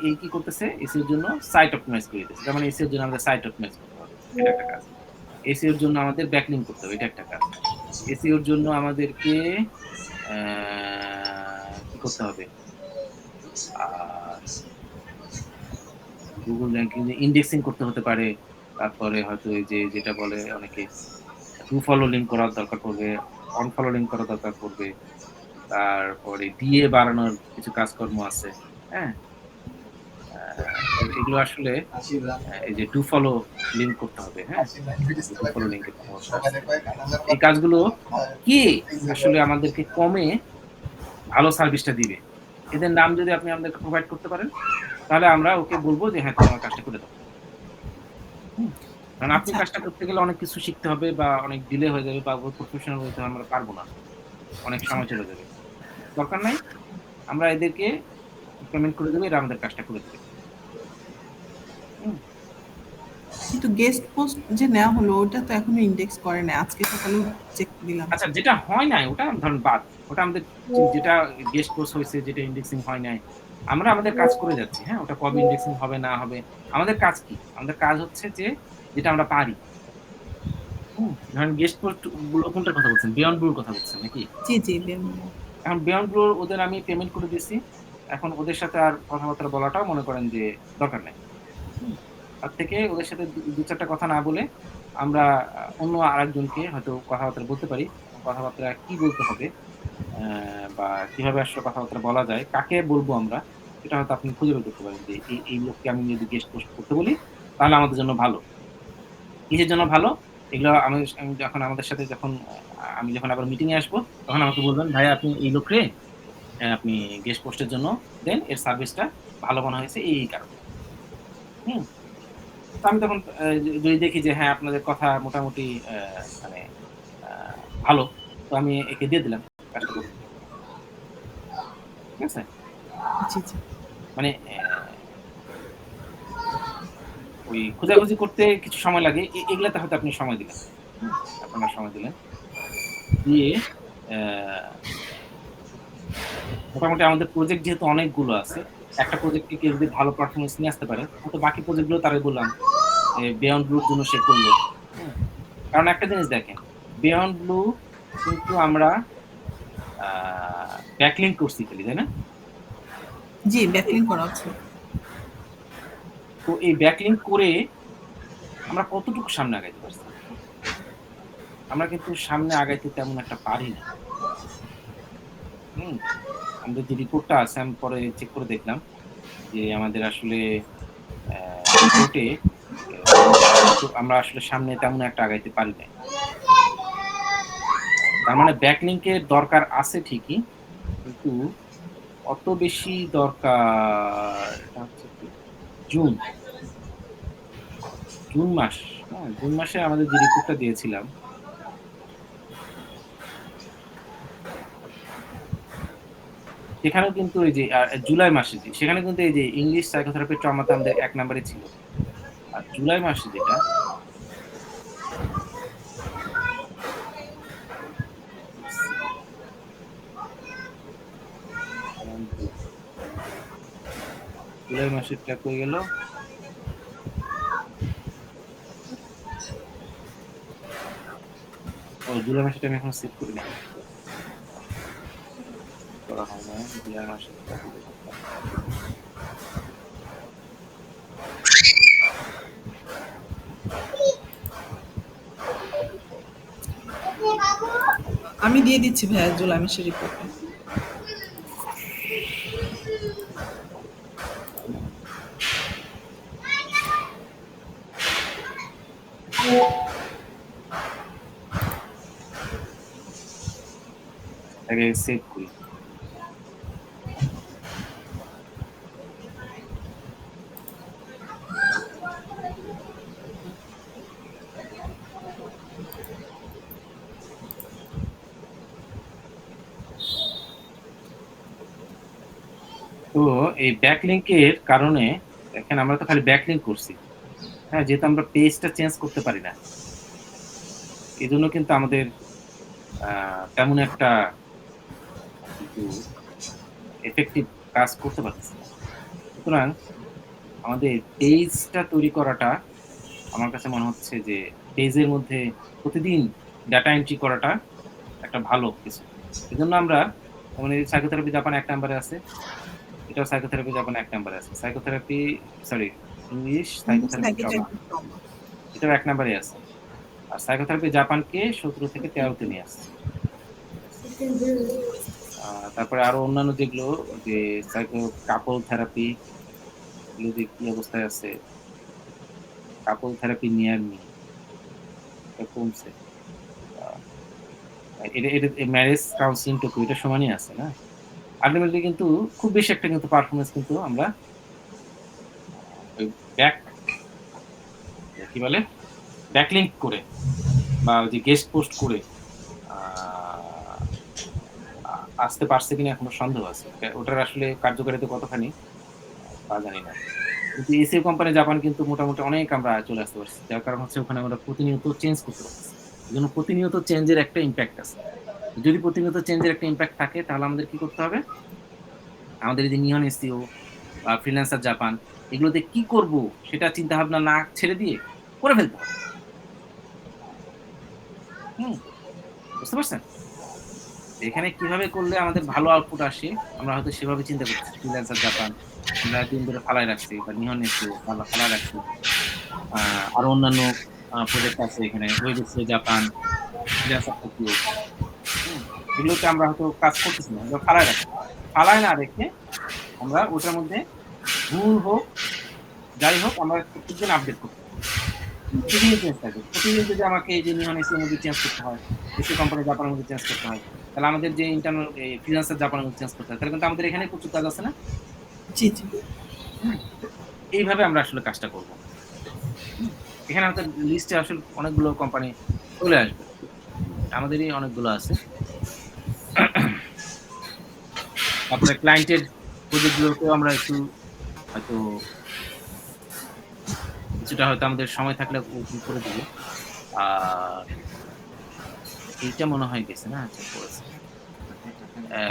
[SPEAKER 1] এই কি করতেছে? এসইও এর জন্য সাইট অপটিমাইজ করে দিতেছে। তার মানে এসইও এর জন্য আমাদের সাইট অপটিমাইজ করতে হবে। এটা একটা কাজ। এসইও এর জন্য আমাদের ব্যাকলিংক করতে হবে। এটা একটা কাজ। এসইও এর জন্য আমাদেরকে অ্যা কি করতে হবে? আ Google র‍্যাংকিং এ ইন্ডেক্সিং করতে হতে পারে। তারপরে হয়তো এই যে যেটা বলে অনেকে ডু ফলো লিঙ্ক করার দরকার পড়বে, অনফলো লিঙ্ক করার দরকার পড়বে। তারপরে ডিএ বাড়ানোর কিছু কাজকর্ম আছে। হ্যাঁ? এগুলো আসলে এই যে ডু ফলো লিঙ্ক করতে হবে। হ্যাঁ? ডু ফলো লিঙ্কের সমস্যা আছে। এই কাজগুলো কে আসলে আমাদেরকে কমে ভালো সার্ভিসটা দিবে? এদের নাম যদি আপনি আমাদেরকে প্রোভাইড করতে পারেন, তাহলে আমরা ওকে বলব যে হ্যাঁ, তুমি আমার কাজটা করে দাও। হুম? কারণ আপনি
[SPEAKER 4] আচ্ছা।
[SPEAKER 1] কাজটা করতে গেলে অনেক কিছু শিখতে হবে বা অনেক ডিলে হয়ে যাবে বা প্রফেশনাল হইতে হবে, আমরা পারব না। অনেক
[SPEAKER 4] আচ্ছা।
[SPEAKER 1] সময় চলে যাবে। দরকার নাই। আমরা এদেরকে পেমেন্ট করে দেব, এরা আমাদের কাজটা করে দেবে। হুম?
[SPEAKER 4] কিন্তু গেস্ট পোস্ট যে নেওয়া হলো ওটা তো এখনো ইন্ডেক্স করে নাই। আজকে সকালেও চেক দিলাম।
[SPEAKER 1] আচ্ছা, যেটা হয় নাই ওটা ধরেন বাদ। ওটা আমাদের যেটা গেস্ট পোস্ট হইছে, যেটা ইন্ডেক্সিং হয় নাই, আমরা আমাদের কাজ করে যাচ্ছি। হ্যাঁ? ওটা কবে ইন্ডেক্সিং হবে না হবে। আমাদের কাজ কি? আমাদের কাজ হচ্ছে যে যেটা আমরা পারি। হুম? ধরেন গেস্ট পোস্ট গুলো কোনটার কথা বলছেন? বিয়ন্ড ব্লুর কথা বলছেন নাকি?
[SPEAKER 4] জি, জি, বের-
[SPEAKER 1] এখন বিয়ন্ড ব্লু ওদের আমি পেমেন্ট করে দিছি। এখন ওদের সাথে আর কথাবার্তা বলাটাও মনে করেন যে দরকার নাই। হুম? তার থেকে ওদের সাথে ২-৪ টা কথা না বলে আমরা অন্য আরেকজনকে হয়তো কথাবার্তা বলতে পারি। কথাবার্তা কি বলতে হবে বা কিভাবে আসলে কথাবার্তা বলা যায়, কাকে বলবো আমরা, এটা হয়তো আপনি খুঁজে বের করতে পারেন যে এই লোককে আমি যদি গেস্ট পোস্ট করতে বলি, তাহলে আমাদের জন্য ভালো। কিসের জন্য ভালো? এগুলো আমি যখন আমাদের সাথে যখন আমি যখন আবার মিটিং এ আসবো, তখন আমাকে বলবেন, "ভাইয়া আপনি এই লোকরে আপনি গেস্ট পোস্টের জন্য দেন। এর সার্ভিসটা ভালো মনে হয়েছে এই কারণে।" হুম? তো আমি তখন যদি দেখি যে হ্যাঁ, আপনাদের কথা মোটামুটি মানে আ ভালো, তো আমি একে দিয়ে দিলাম কাজটা করতে। ঠিক আছে?
[SPEAKER 4] জি, জি।
[SPEAKER 1] মানে ওই খোঁজাখুঁজি করতে কিছু সময় লাগে। এগুলাতে হয়তো আপনি সময় দিলেন। হুম? আপনারা সময় দিলেন। দিয়ে অ্যা মোটামুটি আমাদের প্রজেক্ট যেহেতু অনেকগুলো আছে, একটা প্রজেক্টে কেউ যদি ভালো পারফরম্যান্স নিয়ে আসতে পারে, হয়তো বাকি প্রজেক্ট গুলো তারে বললাম বিয়ন্ড ব্লুর জন্য সে করল। হুম? কারণ একটা জিনিস দেখেন, বিয়ন্ড ব্লু কিন্তু আমরা আ ব্যাকলিংক করছি খালি, তাই না?
[SPEAKER 4] জি, ব্যাকলিংক করা হচ্ছে।
[SPEAKER 1] তো এই ব্যাকলিংক করে আমরা কতটুকু সামনে আগাইতে পারছি? আমরা কিন্তু সামনে আগাইতে তেমন একটা পারি না। হুম? আমাদের যে রিপোর্টটা আছে আমি পরে চেক করে দেখলাম যে আমাদের আসলে রিপোর্টে আমরা আসলে সামনে তেমন একটা আগাইতে পারি নাই। তার মানে ব্যাকলিংক এর দরকার আছে ঠিকই। কিন্তু অত বেশি দরকার এটা হচ্ছে কি জুন, জুন মাস। হ্যাঁ? জুন মাসে আমাদের যে রিপোর্টটা দিয়েছিলাম সেখানেও কিন্তু এই যে জুলাই মাসে সেখানে কিন্তু এই যে ইংলিশ সাইকোথেরাপি ট্রমাতে আমাদের ১ নাম্বারে ছিল। আর জুলাই মাসে যেটা জুলাই মাসেরটা কই গেল? জুলাই মাসেরটা আমি এখনো সেভ করি নাই। করা হয় নাই। জুলাই মাসেরটা কোথায় রাখলাম?
[SPEAKER 4] আমি দিয়ে দিচ্ছি ভাইয়া জুলাই মাসের রিপোর্টটা।
[SPEAKER 1] আগে সেভ করি। তো এই ব্যাকলিংকের কারণে দেখেন আমরা তো খালি ব্যাকলিংক করছি। হ্যাঁ? যেহেতু আমরা পেজটা চেঞ্জ করতে পারি না। এজন্য কিন্তু আমাদের আ তেমন একটা কিন্তু effective কাজ করতে পারতেছি না। সুতরাং আমাদের পেজটা তৈরি করাটা আমার কাছে মনে হচ্ছে যে পেজের মধ্যে প্রতিদিন ডাটা এন্ট্রি করাটা একটা ভালো কিছু। এজন্য আমরা যেমন এই সাইকোথেরাপি জাপান ১ নাম্বারে আছে। এটাও সাইকোথেরাপি জাপান ১ নাম্বারে আছে। Psychotherapy sorry English psychotherapy trauma এটাও ১ নাম্বারে আছে। আর সাইকোথেরাপি জাপানকে ১৭ থেকে ১৩ তে নিয়ে আসছে। আ তারপরে আরো অন্যান্য যেগুলো যে কাপল থেরাপি এগুলো যে কি অবস্থায় আছে? কাপল থেরাপি নিয়ার মি এটা কমছে। আ এটা এটা ম্যারেজ কাউন্সেলিং টুকু এটা সমানই আছে না? আল্টিমেটলি কিন্তু খুব বেশি একটা কিন্তু পারফরম্যান্স কিন্তু আমরা ওই ব্যাক কি বলে? ব্যাকলিংক করে বা ওই যে গেস্ট পোস্ট করে আ আ আসতে পারছে কিনা এখনো সন্দেহ আছে। ওটার আসলে কার্যকারিতা কতখানি তা জানি না। কিন্তু এসিও কোম্পানি জাপান কিন্তু মোটামুটি অনেক আমরা চলে আসতে পারছি। যার কারণ হচ্ছে ওখানে আমরা প্রতিনিয়ত চেঞ্জ করতে পারতেছি। এজন্য প্রতিনিয়ত চেঞ্জের একটা ইমপ্যাক্ট আছে। যদি প্রতিনিয়ত চেঞ্জের একটা ইমপ্যাক্ট থাকে তাহলে আমাদের কি করতে হবে? আমাদের এই যে নিয়ন এসইও বা ফ্রিল্যান্সার জাপান এগুলোতে কি করব সেটা চিন্তাভাবনা না ছেড়ে দিয়ে করে ফেলতে হবে। হুম? বুঝতে পারছেন? এখানে কিভাবে করলে আমাদের ভালো আউটপুট আসে আমরা হয়তো সেভাবে চিন্তা করতেছি। ফ্রিল্যান্সার জাপান আমরা এতদিন ধরে ফালায় রাখছি বা নিহন এসইও ফালায় রাখছি। আ আরো অন্যান্য প্রজেক্ট আছে এখানে। Web SEO Japan, freelancer Tokyo. হুম? এগুলোতে আমরা হয়তো কাজ করতেছি না। আমরা ফালায় রাখছি। ফালায় না রেখে আমরা ওটার মধ্যে ভুল হোক, যাই হোক আমরা প্রত্যেকদিন আপডেট করতে থাকি। প্রতিদিন চেঞ্জ থাকবে। প্রতিদিন যদি আমাকে এই যে নিহন এসইও এর মধ্যে চেঞ্জ করতে হয়, এসইও কোম্পানি জাপানের মধ্যে চেঞ্জ করতে হয়, তাহলে আমাদের যে ইন্টারনাল ফ্রিল্যান্সার জাপানের মধ্যে চেঞ্জ করতে হয়। তাহলে কিন্তু আমাদের এখানে প্রচুর কাজ আছে না?
[SPEAKER 4] জি, জি।
[SPEAKER 1] হুম? এইভাবে আমরা আসলে কাজটা করব। হুম? এখানে হয়তো লিস্টে আসলে অনেকগুলো কোম্পানি চলে আসবে। আমাদেরই অনেকগুলো আছে। তারপরে ক্লায়েন্টের প্রজেক্ট গুলোকেও আমরা একটু হয়তো কিছুটা হয়তো আমাদের সময় থাকলে করে দিব। আর এইটা মনে হয় গেছে না? আচ্ছা করেছে। অ্যা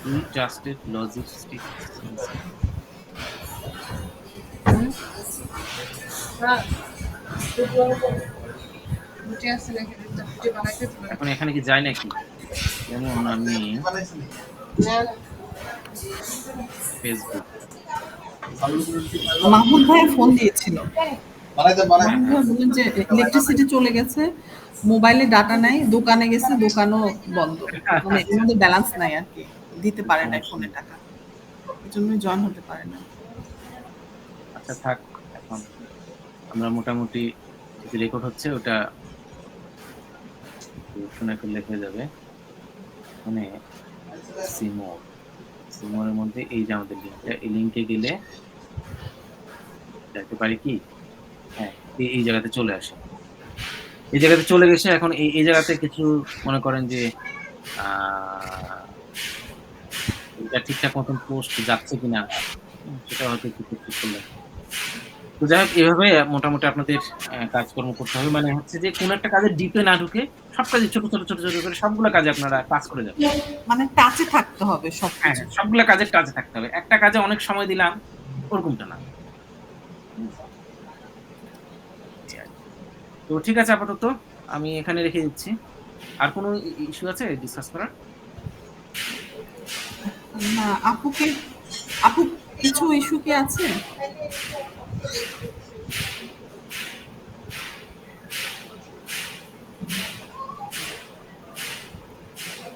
[SPEAKER 1] We trusted logistics
[SPEAKER 3] বুঝে আসছে নাকি ভিডিও বানাইতে দিবেন?
[SPEAKER 1] এখন এখানে কি যায় নাকি? যেমন আমি
[SPEAKER 3] না, না।
[SPEAKER 1] Facebook
[SPEAKER 4] মাহমুদ ভাইয়া ফোন দিয়েছিল। মাহমুদ
[SPEAKER 1] হ্যাঁ,
[SPEAKER 4] ভাইয়া বললেন যে ইলেকট্রিসিটি চলে গেছে, মোবাইলে ডাটা নাই, দোকানে গেছে, দোকানও বন্ধ। মানে এর মধ্যে ব্যালেন্স নাই আরকি। দিতে পারে নাই
[SPEAKER 1] সমস্যা
[SPEAKER 4] ফোনে
[SPEAKER 1] নেই।
[SPEAKER 4] টাকা। এজন্যই জয়েন হতে পারে না।
[SPEAKER 1] আচ্ছা থাক। এখন আমরা মোটামুটি যেটি রেকর্ড হচ্ছে ওটা শুনে ফেললে হয়ে যাবে। মানে সিমোর। সিমোরের মধ্যে এই যে আমাদের লিঙ্কটা, এই লিঙ্কে গেলে যাইতে পারি কি? হ্যাঁ, এই জায়গাতে চলে আসে। এই জায়গাতে চলে গেছে এখন এই জায়গাতে কিছু মনে করেন যে আ এটা ঠিকঠাক মতন পোস্ট যাচ্ছে কিনা সেটা হয়তো একটু চেক করলে। তো যাই হোক এভাবে মোটামুটি আপনাদের কাজকর্ম করতে হবে। মানে হচ্ছে যে কোন একটা কাজে ডিপে না ঢুকে সব কাজে ছোট করে সবগুলা কাজে আপনারা কাজ করে যাবেন।
[SPEAKER 4] মানে টাচে থাকতে হবে
[SPEAKER 1] হ্যাঁ,
[SPEAKER 4] সবকিছু।
[SPEAKER 1] হ্যাঁ, সবগুলা কাজের টাচে থাকতে হবে। একটা কাজে অনেক সময় দিলাম ওরকমটা না। হুম, এই আরকি। তো ঠিক আছে আপাতত আমি এখানে রেখে দিচ্ছি। আর কোন ইস্যু আছে ডিসকাস করার?
[SPEAKER 4] না, আপু কিছু ইস্যু কি আছে?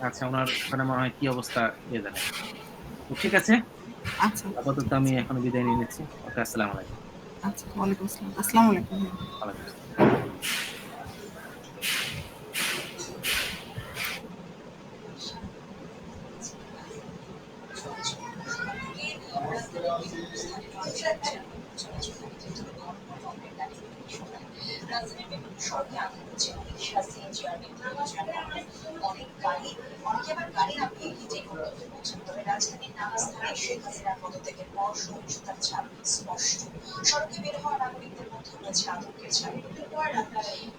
[SPEAKER 1] আচ্ছা উনার ওখানে মনে হয় কি অবস্থা কে জানে। তো ঠিক আছে।
[SPEAKER 4] আচ্ছা,
[SPEAKER 1] আপাতত
[SPEAKER 4] ঠিক
[SPEAKER 1] আমি
[SPEAKER 4] আছে।
[SPEAKER 1] এখন বিদায় নিয়ে নিচ্ছি। ওকে আসসালামু আলাইকুম।
[SPEAKER 4] আচ্ছা, ওয়ালাইকুম আসসালাম। আসসালামু আলাইকুম।
[SPEAKER 1] ওয়ালাইকুম আসসালাম।
[SPEAKER 5] রাজধানীর বিভিন্ন সড়কে আটকে পড়ছে চিকিৎসা সিএনজি আর অনেকে আবার গাড়ি না পেয়ে হেঁটে গন্তব্যে পৌঁছান। তবে রাজধানীর নানা স্থানে শেখ হাসিনার পদত্যাগের পর সহিংসতার ছাপ স্পষ্ট। সড়কে বের হওয়া নাগরিকদের মধ্যে রয়েছে আতঙ্কের ছাপ।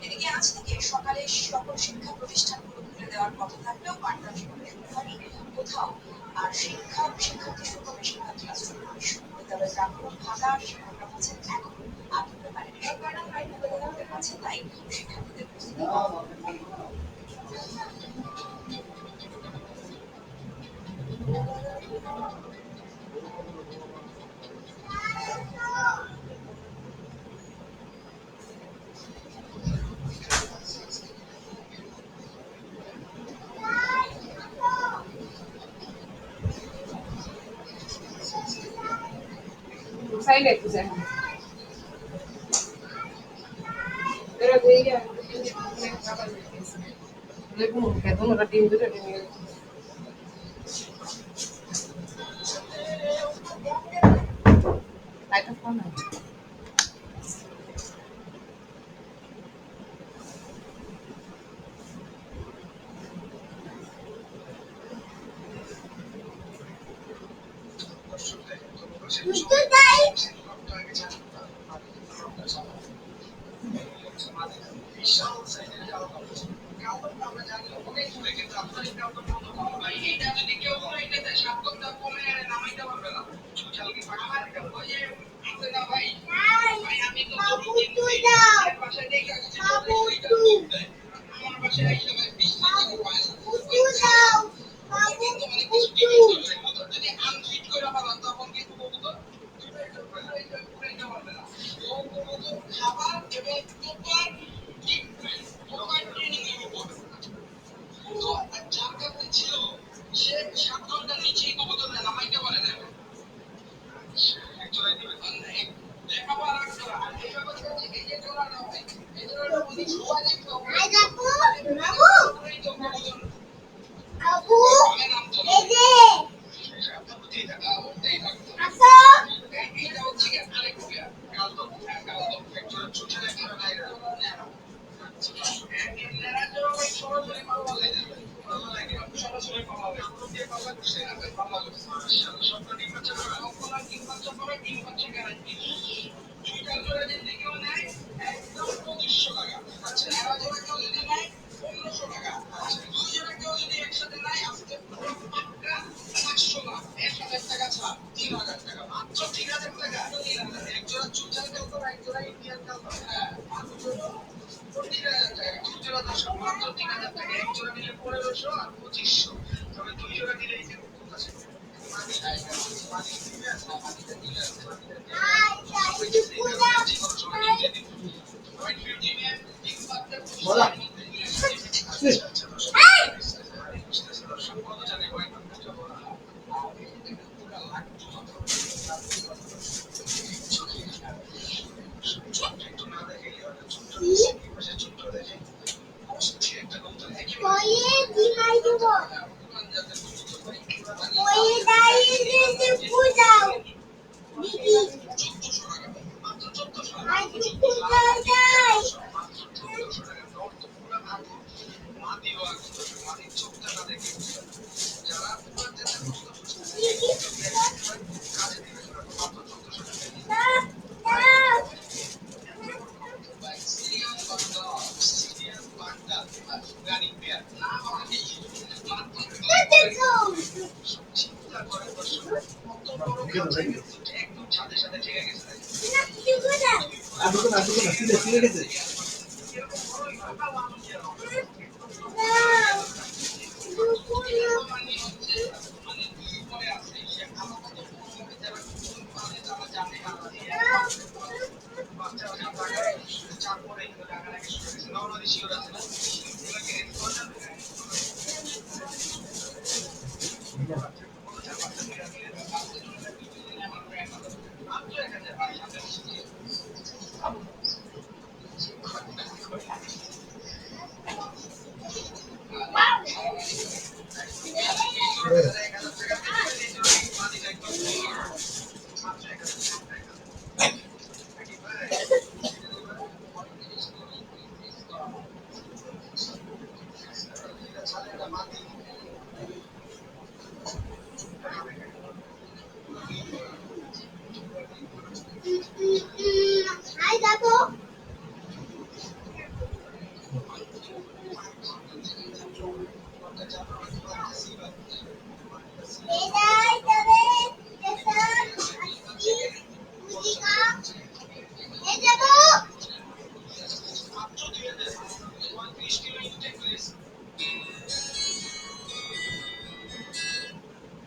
[SPEAKER 5] এদিকে আজ থেকে সকালে সকল শিক্ষা প্রতিষ্ঠানগুলো খুলে দেওয়ার কথা থাকলেও বার্তা সেভাবে শুরু হয়নি কোথাও। আর শিক্ষার্থী শুল্ক বেশিরভাগ ক্লাসরুমে বিশ্ববিদ্যালয়ের প্রাঙ্গণ ফাঁকা, শিক্ষকরা বলছেন এখনো আতঙ্কের বাইরে বিশ্ববিদ্যালয়ের কাছে তাই শিক্ষার্থীদের প্রস্তুতি
[SPEAKER 3] সাইডে একটু যাই এরা দিয়ে লেবু কেন ওরা ডিম ধরে নিয়ে লাইটটা ফোন আছে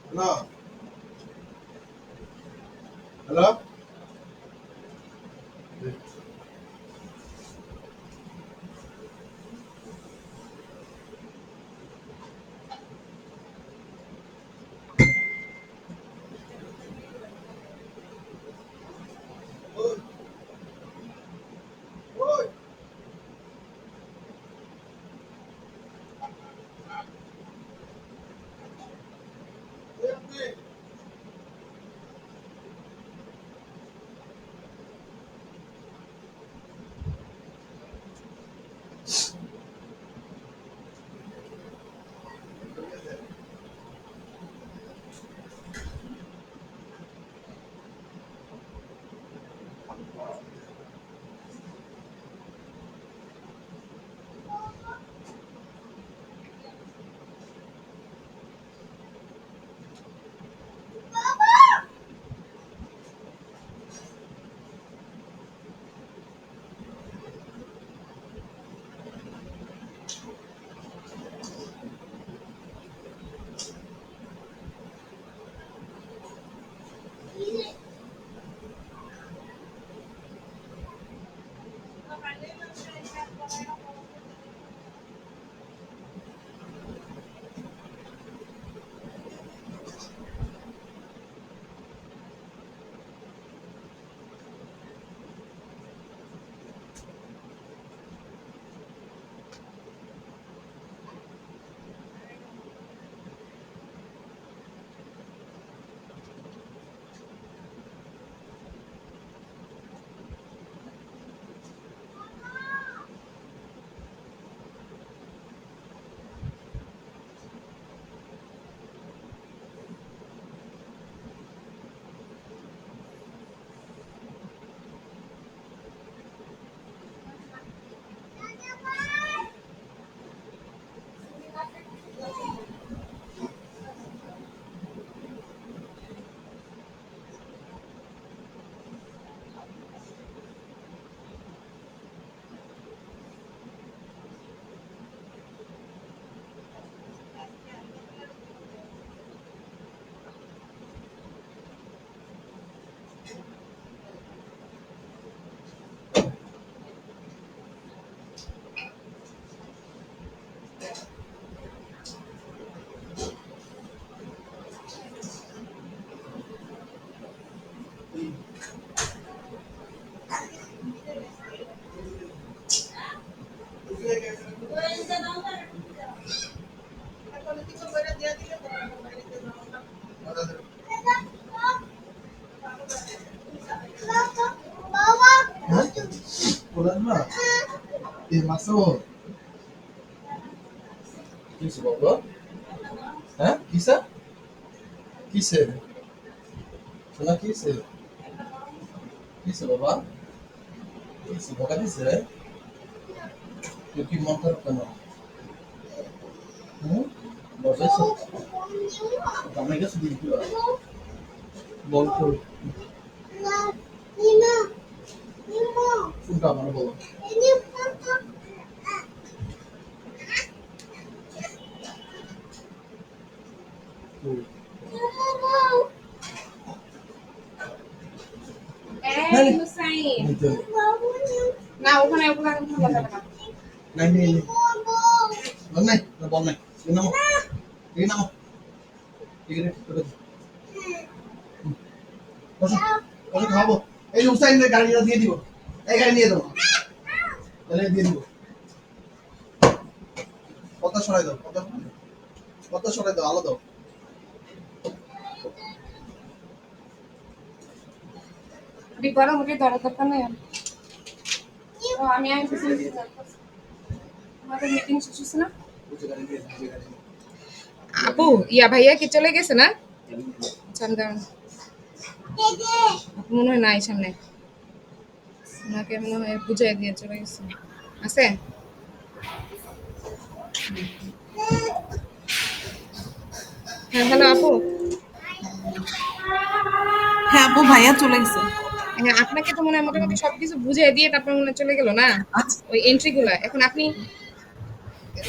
[SPEAKER 6] হ্যালো হ্যালো না এই মাসো কিস বাবা হ্যাঁ কিসা কিসে শোনা কিসে কিসে বাবা কিসে বকা দিছে তুই কি মন খারাপ কেন হুম বসেছ আমি গেছি দিদি বল তো কোনটা মানে বলো
[SPEAKER 3] এই হুসাইন না ওখানে ওখানে কথা বলা না
[SPEAKER 6] নাই নাই নাই বল নাই বল নাই নামো এই নামো ঠিক আছে বসো বসো খাবো এই হুসাইনের গাড়িটা দিয়ে দিব এই গাড়ি নিয়ে দাও তাহলে দিয়ে দিব কত সরাই দাও কত সরাই দাও আলো দাও
[SPEAKER 3] বিপরা মুখে দরকার নেই আমি আমাদের মিটিং শেষ হচ্ছে না আপু ইয়া ভাইয়া কি চলে গেছে না চন্দ্রন মনে হয় নাই সামনে ওনাকে মনে হয় বুঝাই দিয়ে চলে গেছে আছে হ্যাঁ, হ্যালো আপু।
[SPEAKER 4] হ্যাঁ আপু, ভাইয়া চলে গেছে।
[SPEAKER 3] হ্যাঁ, আপনাকে তো মনে হয় মোটামুটি সবকিছু বুঝিয়ে দিয়ে তারপর মনে হয় চলে গেল না?
[SPEAKER 4] আচ্ছা।
[SPEAKER 3] ওই এন্ট্রি গুলা। এখন আপনি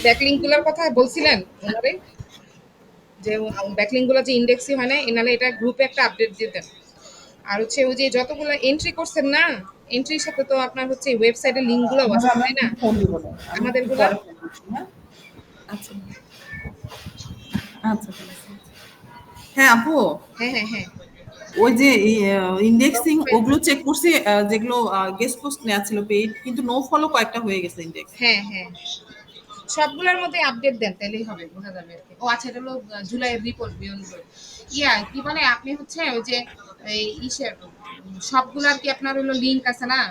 [SPEAKER 3] ব্যাকলিংক গুলার কথা বলছিলেন ওনারে যে ব্যাকলিংক গুলা যে ইন্ডেক্সই হয় না, এনালে এটা গ্রুপে একটা আপডেট দিয়ে দেন। আর হচ্ছে ওই যে যতগুলো এন্ট্রি করছেন না, এন্ট্রির সাথে তো আপনার হচ্ছে ওয়েবসাইটের লিঙ্ক গুলো আছে,
[SPEAKER 4] আমি
[SPEAKER 3] তাই না?
[SPEAKER 4] ফোন দিব না, আমি
[SPEAKER 3] আমাদের
[SPEAKER 4] একটু
[SPEAKER 3] গুলা।
[SPEAKER 4] পরে ফোন করছি। হ্যাঁ, আচ্ছা আচ্ছা ঠিক আছে। হ্যাঁ আপু,
[SPEAKER 3] হ্যাঁ, হ্যাঁ, হ্যাঁ।
[SPEAKER 4] ওই যে ইন্ডেক্সিং ওগুলো চেক করছি, যেগুলো গেস্ট পোস্ট নেওয়া ছিল পেইড, কিন্তু নো ফলো কয়েকটা হয়ে গেছে ইন্ডেক্স।
[SPEAKER 3] হ্যাঁ, হ্যাঁ। সবগুলোর মধ্যে আপডেট দেন, তাইলেই হবে, বোঝা যাবে আর কি। ও আচ্ছা, এটা হলো জুলাইয়ের রিপোর্ট বিয়ন্ড। কি বলে আপনি হচ্ছে ওই যে এই ইসের সবগুলার কি আপনার হলো লিঙ্ক আছে না?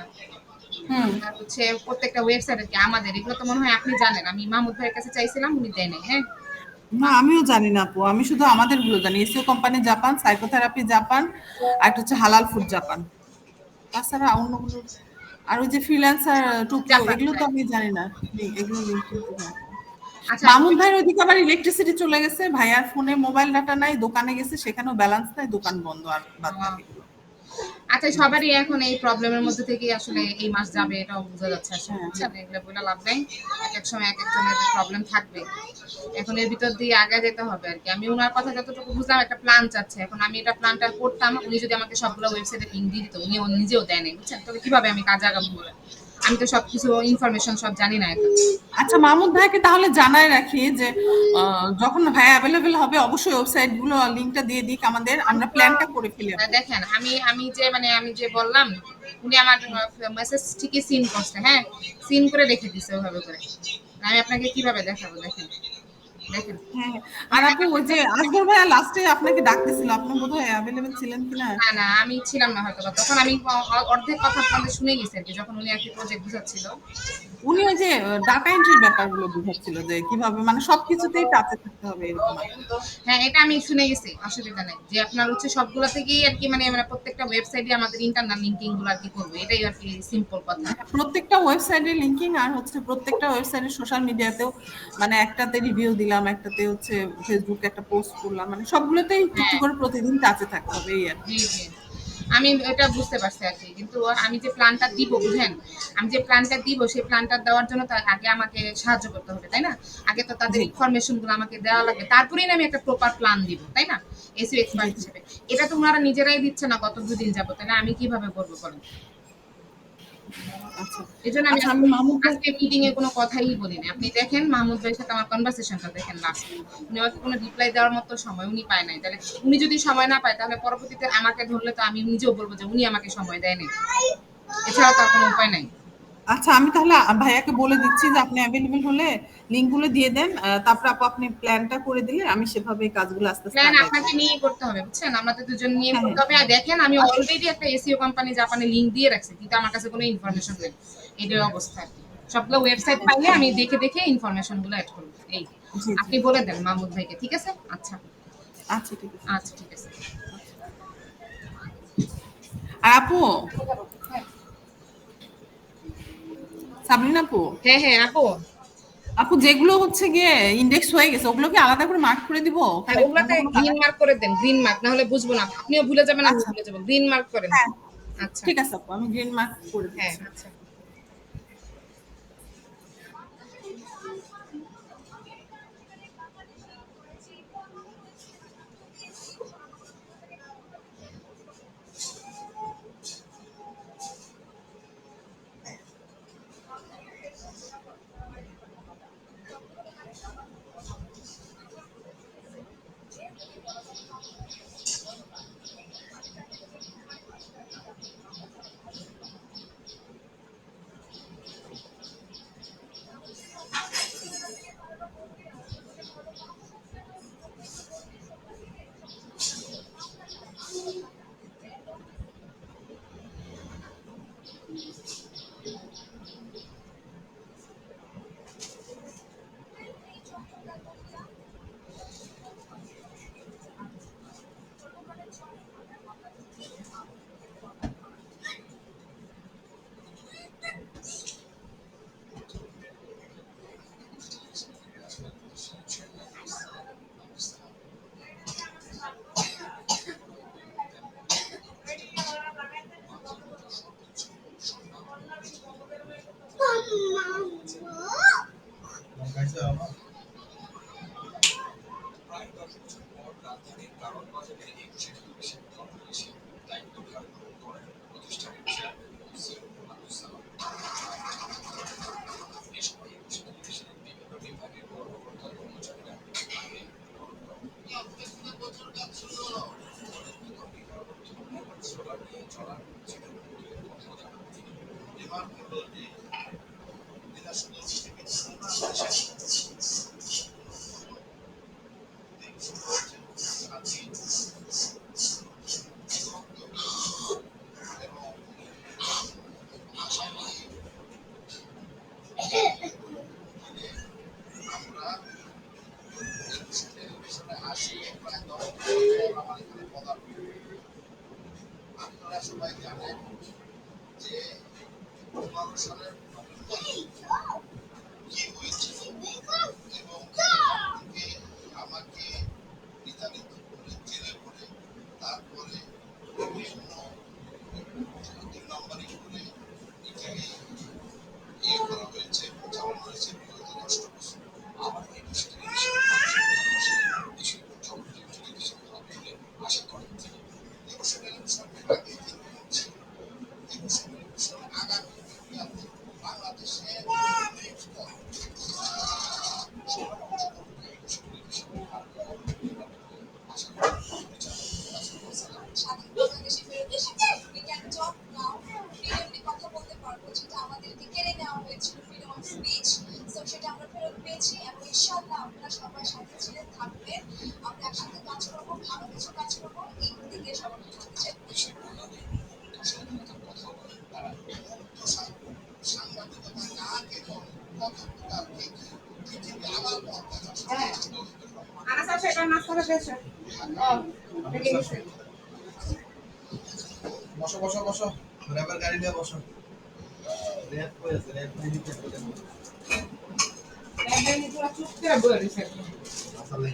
[SPEAKER 4] হুম।
[SPEAKER 3] আর হচ্ছে প্রত্যেকটা ওয়েবসাইটের কি আমাদের এগুলো তো মনে হয় আপনি জানেন। আমি মাহমুদ ভাইয়ের কাছে চাইছিলাম, উনি দেয় নাই। হ্যাঁ,
[SPEAKER 4] না আমিও জানি না আপু, আমি শুধু আমাদের গুলো জানি, SEO company Japan, psychotherapy Japan, আর একটা হচ্ছে হালাল ফুড জাপান। তাছাড়া অন্যগুলো, আর ওই যে ফ্রিল্যান্সার টোকিও,
[SPEAKER 3] জাপান,
[SPEAKER 4] এগুলো তো
[SPEAKER 3] হ্যাঁ।
[SPEAKER 4] আমি জানি না। এগুলো লিঙ্ক কিন্তু জানি না।
[SPEAKER 3] আচ্ছা,
[SPEAKER 4] মামুন ভাইয়ের ওইদিকে আবার ইলেকট্রিসিটি চলে গেছে, ভাইয়ার ফোনে মোবাইল ডাটা নাই, দোকানে গেছে সেখানেও ব্যালেন্স নাই, দোকান বন্ধ, আর বাদ বাকিগুলো।
[SPEAKER 3] আচ্ছা, সবারই এখন এই প্রবলেমের মধ্যে থেকেই আসলে এই মাস যাবে, এটাও বোঝা যাচ্ছে আসলে,
[SPEAKER 4] হ্যাঁ
[SPEAKER 3] বুঝছেন? এগুলো বলে লাভ নাই। এক এক সময় এক একজনের প্রবলেম থাকবে। এখন এর ভিতর দিয়ে আগে যেতে হবে আর কি। আমি ওনার কথা যতটুকু বুঝলাম, একটা প্ল্যান চাচ্ছে। এখন আমি এটা প্ল্যানটা করতাম, উনি যদি আমাকে সবগুলো ওয়েবসাইটে লিঙ্ক দিয়ে দিত, উনি ও নিজেও দেয় নাই, বুঝছেন? তবে কিভাবে আমি কাজে আগাবো বলে? আমি তো সবকিছু ইনফরমেশন সব জানি না এখন।
[SPEAKER 4] আচ্ছা, মাহমুদ ভাইকে তাহলে জানাই রাখি যে যখন ভাই অ্যাভেলেবেল হবে অবশ্যই ওয়েবসাইট গুলো লিংকটা দিয়ে দিক আমাদের, আমরা প্ল্যানটা করে ফেলি আপু।
[SPEAKER 3] দেখেন, আমি যে বললাম, উনি আমার মেসেজ ঠিকই সিন করছে, হ্যাঁ, সিন করে রেখে দিছে ওইভাবে করে। আমি আপনাকে কিভাবে দেখাবো? দেখেন, দেখেন।
[SPEAKER 4] হ্যাঁ হ্যাঁ। আর আপু, ওই যে আসগর ভাইয়া লাস্টে আপনাকে ডাকতেছিল, আপনি বোধহয় অ্যাভেলেবেল ছিলেন কিনা।
[SPEAKER 3] না, না, আমি ছিলাম না হয়তো বা। তখন আমি অর্ধেক কথা আপনাদের শুনে গেছি আর কি, যখন উনি আর কি প্রজেক্ট বুঝাচ্ছিল।
[SPEAKER 4] উনি ওই যে ডাটা এন্ট্রির ব্যাপারগুলো বুঝাচ্ছিল, যে কিভাবে মানে সবকিছুতেই টাচে থাকতে হবে এরকম আর কি।
[SPEAKER 3] হ্যাঁ, এটা আমি শুনে গেছি, অসুবিধা নেই। যে আপনার হচ্ছে সবগুলো থেকেই আর কি, মানে প্রত্যেকটা ওয়েবসাইটে আমাদের ইন্টারনাল লিঙ্কিং গুলো আর কি করবো, এটাই আর কি সিম্পল কথা।
[SPEAKER 4] প্রত্যেকটা ওয়েবসাইটের লিংকিং, আর হচ্ছে প্রত্যেকটা ওয়েবসাইটের সোশ্যাল মিডিয়াতেও, মানে একটাতে রিভিউ দিলাম, একটাতে হচ্ছে ফেসবুকে একটা পোস্ট করলাম, মানে সবগুলোতেই একটু একটু
[SPEAKER 3] হ্যাঁ,
[SPEAKER 4] করে প্রতিদিন টাচে থাকতে হবে এই আর কি।
[SPEAKER 3] জি, জি। আমি এটা বুঝতে পারছি আর কি। কিন্তু আমি যে প্ল্যানটা দিব, বুঝেন? আমি যে প্ল্যানটা দিব, সেই প্ল্যানটা দেওয়ার জন্য তো আগে আমাকে সাহায্য করতে হবে, তাই না? আগে তো তাদের
[SPEAKER 4] জি
[SPEAKER 3] ইনফরমেশন গুলো আমাকে দেওয়া লাগবে। তারপরেই না আমি একটা প্রপার প্ল্যান দিব, তাই না? এসইও
[SPEAKER 4] জি
[SPEAKER 3] এক্সপার্ট
[SPEAKER 4] জি।
[SPEAKER 3] হিসেবে। এটা তো ওনারা নিজেরাই দিচ্ছে না গত ২ দিন যাবত, তাহলে আমি কিভাবে করবো বলেন?
[SPEAKER 4] আচ্ছা
[SPEAKER 3] এজন্য আমি
[SPEAKER 4] আচ্ছা, আমি মাহমুদ ভাই,
[SPEAKER 3] আজকে মিটিং এ কোনো কথাই বলিনি। আপনি দেখেন মাহমুদ ভাইয়ের সাথে আমার কনভারসেশনটা দেখেন লাস্ট। উনি আমাকে কোনো রিপ্লাই দেওয়ার মতো সময় উনি পায় নাই। তাহলে উনি যদি সময় না পায়, তাহলে পরবর্তীতে আমাকে ধরলে তো আমি নিজেও বলব যে উনি আমাকে সময় দেয় নাই। এছাড়া তো আর কোনো উপায় নাই।
[SPEAKER 4] আচ্ছা আমি তাহলে ভাইয়াকে বলে দিচ্ছি যে আপনি অ্যাভেলেবেল হলে লিঙ্কগুলো দিয়ে দেন, তারপর আপু আপনি প্ল্যানটা করে দিলে আমি সেভাবে কাজগুলো আস্তে আস্তে
[SPEAKER 3] প্ল্যান
[SPEAKER 4] আগাই
[SPEAKER 3] আপনাকে
[SPEAKER 4] দেবো।
[SPEAKER 3] নিয়েই করতে হবে, বুঝছেন? আমাদের দুজন নিয়ে
[SPEAKER 4] হ্যাঁ
[SPEAKER 3] করতে
[SPEAKER 4] হ্যাঁ।
[SPEAKER 3] হবে। আর দেখেন, আমি
[SPEAKER 4] আচ্ছা
[SPEAKER 3] অলরেডি একটা এসইও কোম্পানি জাপানে লিংক দিয়ে রাখছি, কিন্তু আমার কাছে কোনো ইনফরমেশন নেই। এটার অবস্থা আর কি। সবগুলো ওয়েবসাইট পাইলে আমি দেখে দেখে ইনফরমেশন গুলো অ্যাড করবো। এই,
[SPEAKER 4] জি জি।
[SPEAKER 3] আপনি বলে দেন মাহমুদ ভাইকে, ঠিক আছে? আচ্ছা,
[SPEAKER 4] আচ্ছা ঠিক আছে।
[SPEAKER 3] আচ্ছা, ঠিক আছে।
[SPEAKER 4] আর আপু, সাবরিন আপু,
[SPEAKER 3] হ্যাঁ, হ্যাঁ, আপু।
[SPEAKER 4] আপু যেগুলো হচ্ছে গিয়ে ইন্ডেক্স হয়ে গেছে ওগুলো কি আলাদা করে মার্ক করে দিব,
[SPEAKER 3] হ্যাঁ,
[SPEAKER 4] ওখানে অন্য
[SPEAKER 3] ওগুলাতে
[SPEAKER 4] কোনো
[SPEAKER 3] গ্রিন
[SPEAKER 4] কালার?
[SPEAKER 3] মার্ক করে দেন, গ্রিন মার্ক, না হলে বুঝবো না। আপনিও ভুলে যাবেন, আমিও
[SPEAKER 4] আচ্ছা
[SPEAKER 3] ভুলে যাবো। গ্রিন মার্ক করেন।
[SPEAKER 4] হ্যাঁ
[SPEAKER 3] আচ্ছা,
[SPEAKER 4] ঠিক আছে আপু, আমি গ্রিন মার্ক করে
[SPEAKER 3] হ্যাঁ,
[SPEAKER 4] দিচ্ছি।
[SPEAKER 3] আচ্ছা।
[SPEAKER 5] স্বাধীন বাংলাদেশে ফেরত এসেছে। We can talk now. freely কথা বলতে পারবো, যেটা আমাদেরকে কেড়ে নেওয়া হয়েছিল, freedom of speech। So সেটা আমরা ফেরত পেয়েছি এবং ইনশাআল্লাহ আপনারা সবাই সাথে ছিলেন, থাকবেন। আমরা একসাথে কাজ করবো, ভালো কিছু কাজ করবো, এই দিকে সবাইকে বলতে চাই।
[SPEAKER 6] বসো বসো বসো, র্যাবের গাড়ি নিয়ে বসো। র্যাব কই আছে? র্যাব নিয়ে নিতে চলে যাবো। আসলে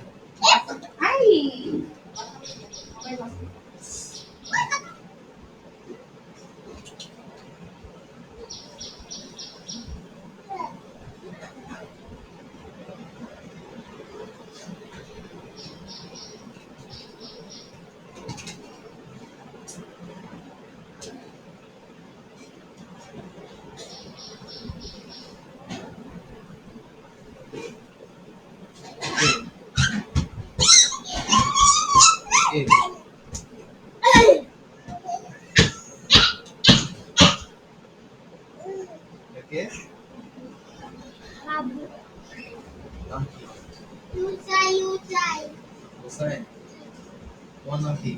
[SPEAKER 6] কি? কে? নাম কি? হোসেন। তোমার নাম কি?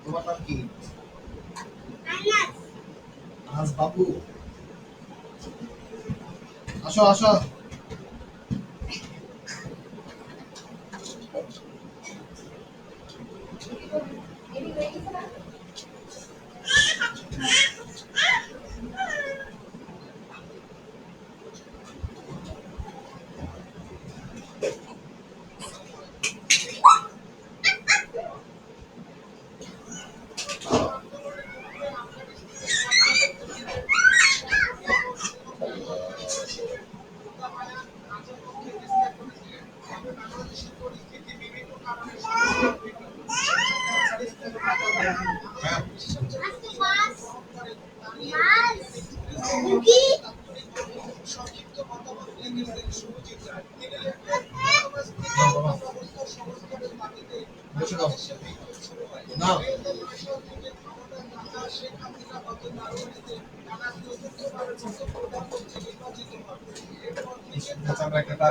[SPEAKER 6] তোমার নাম কি? আনাস বাবু। আসো আসো। বসে দাও। নাও। একটা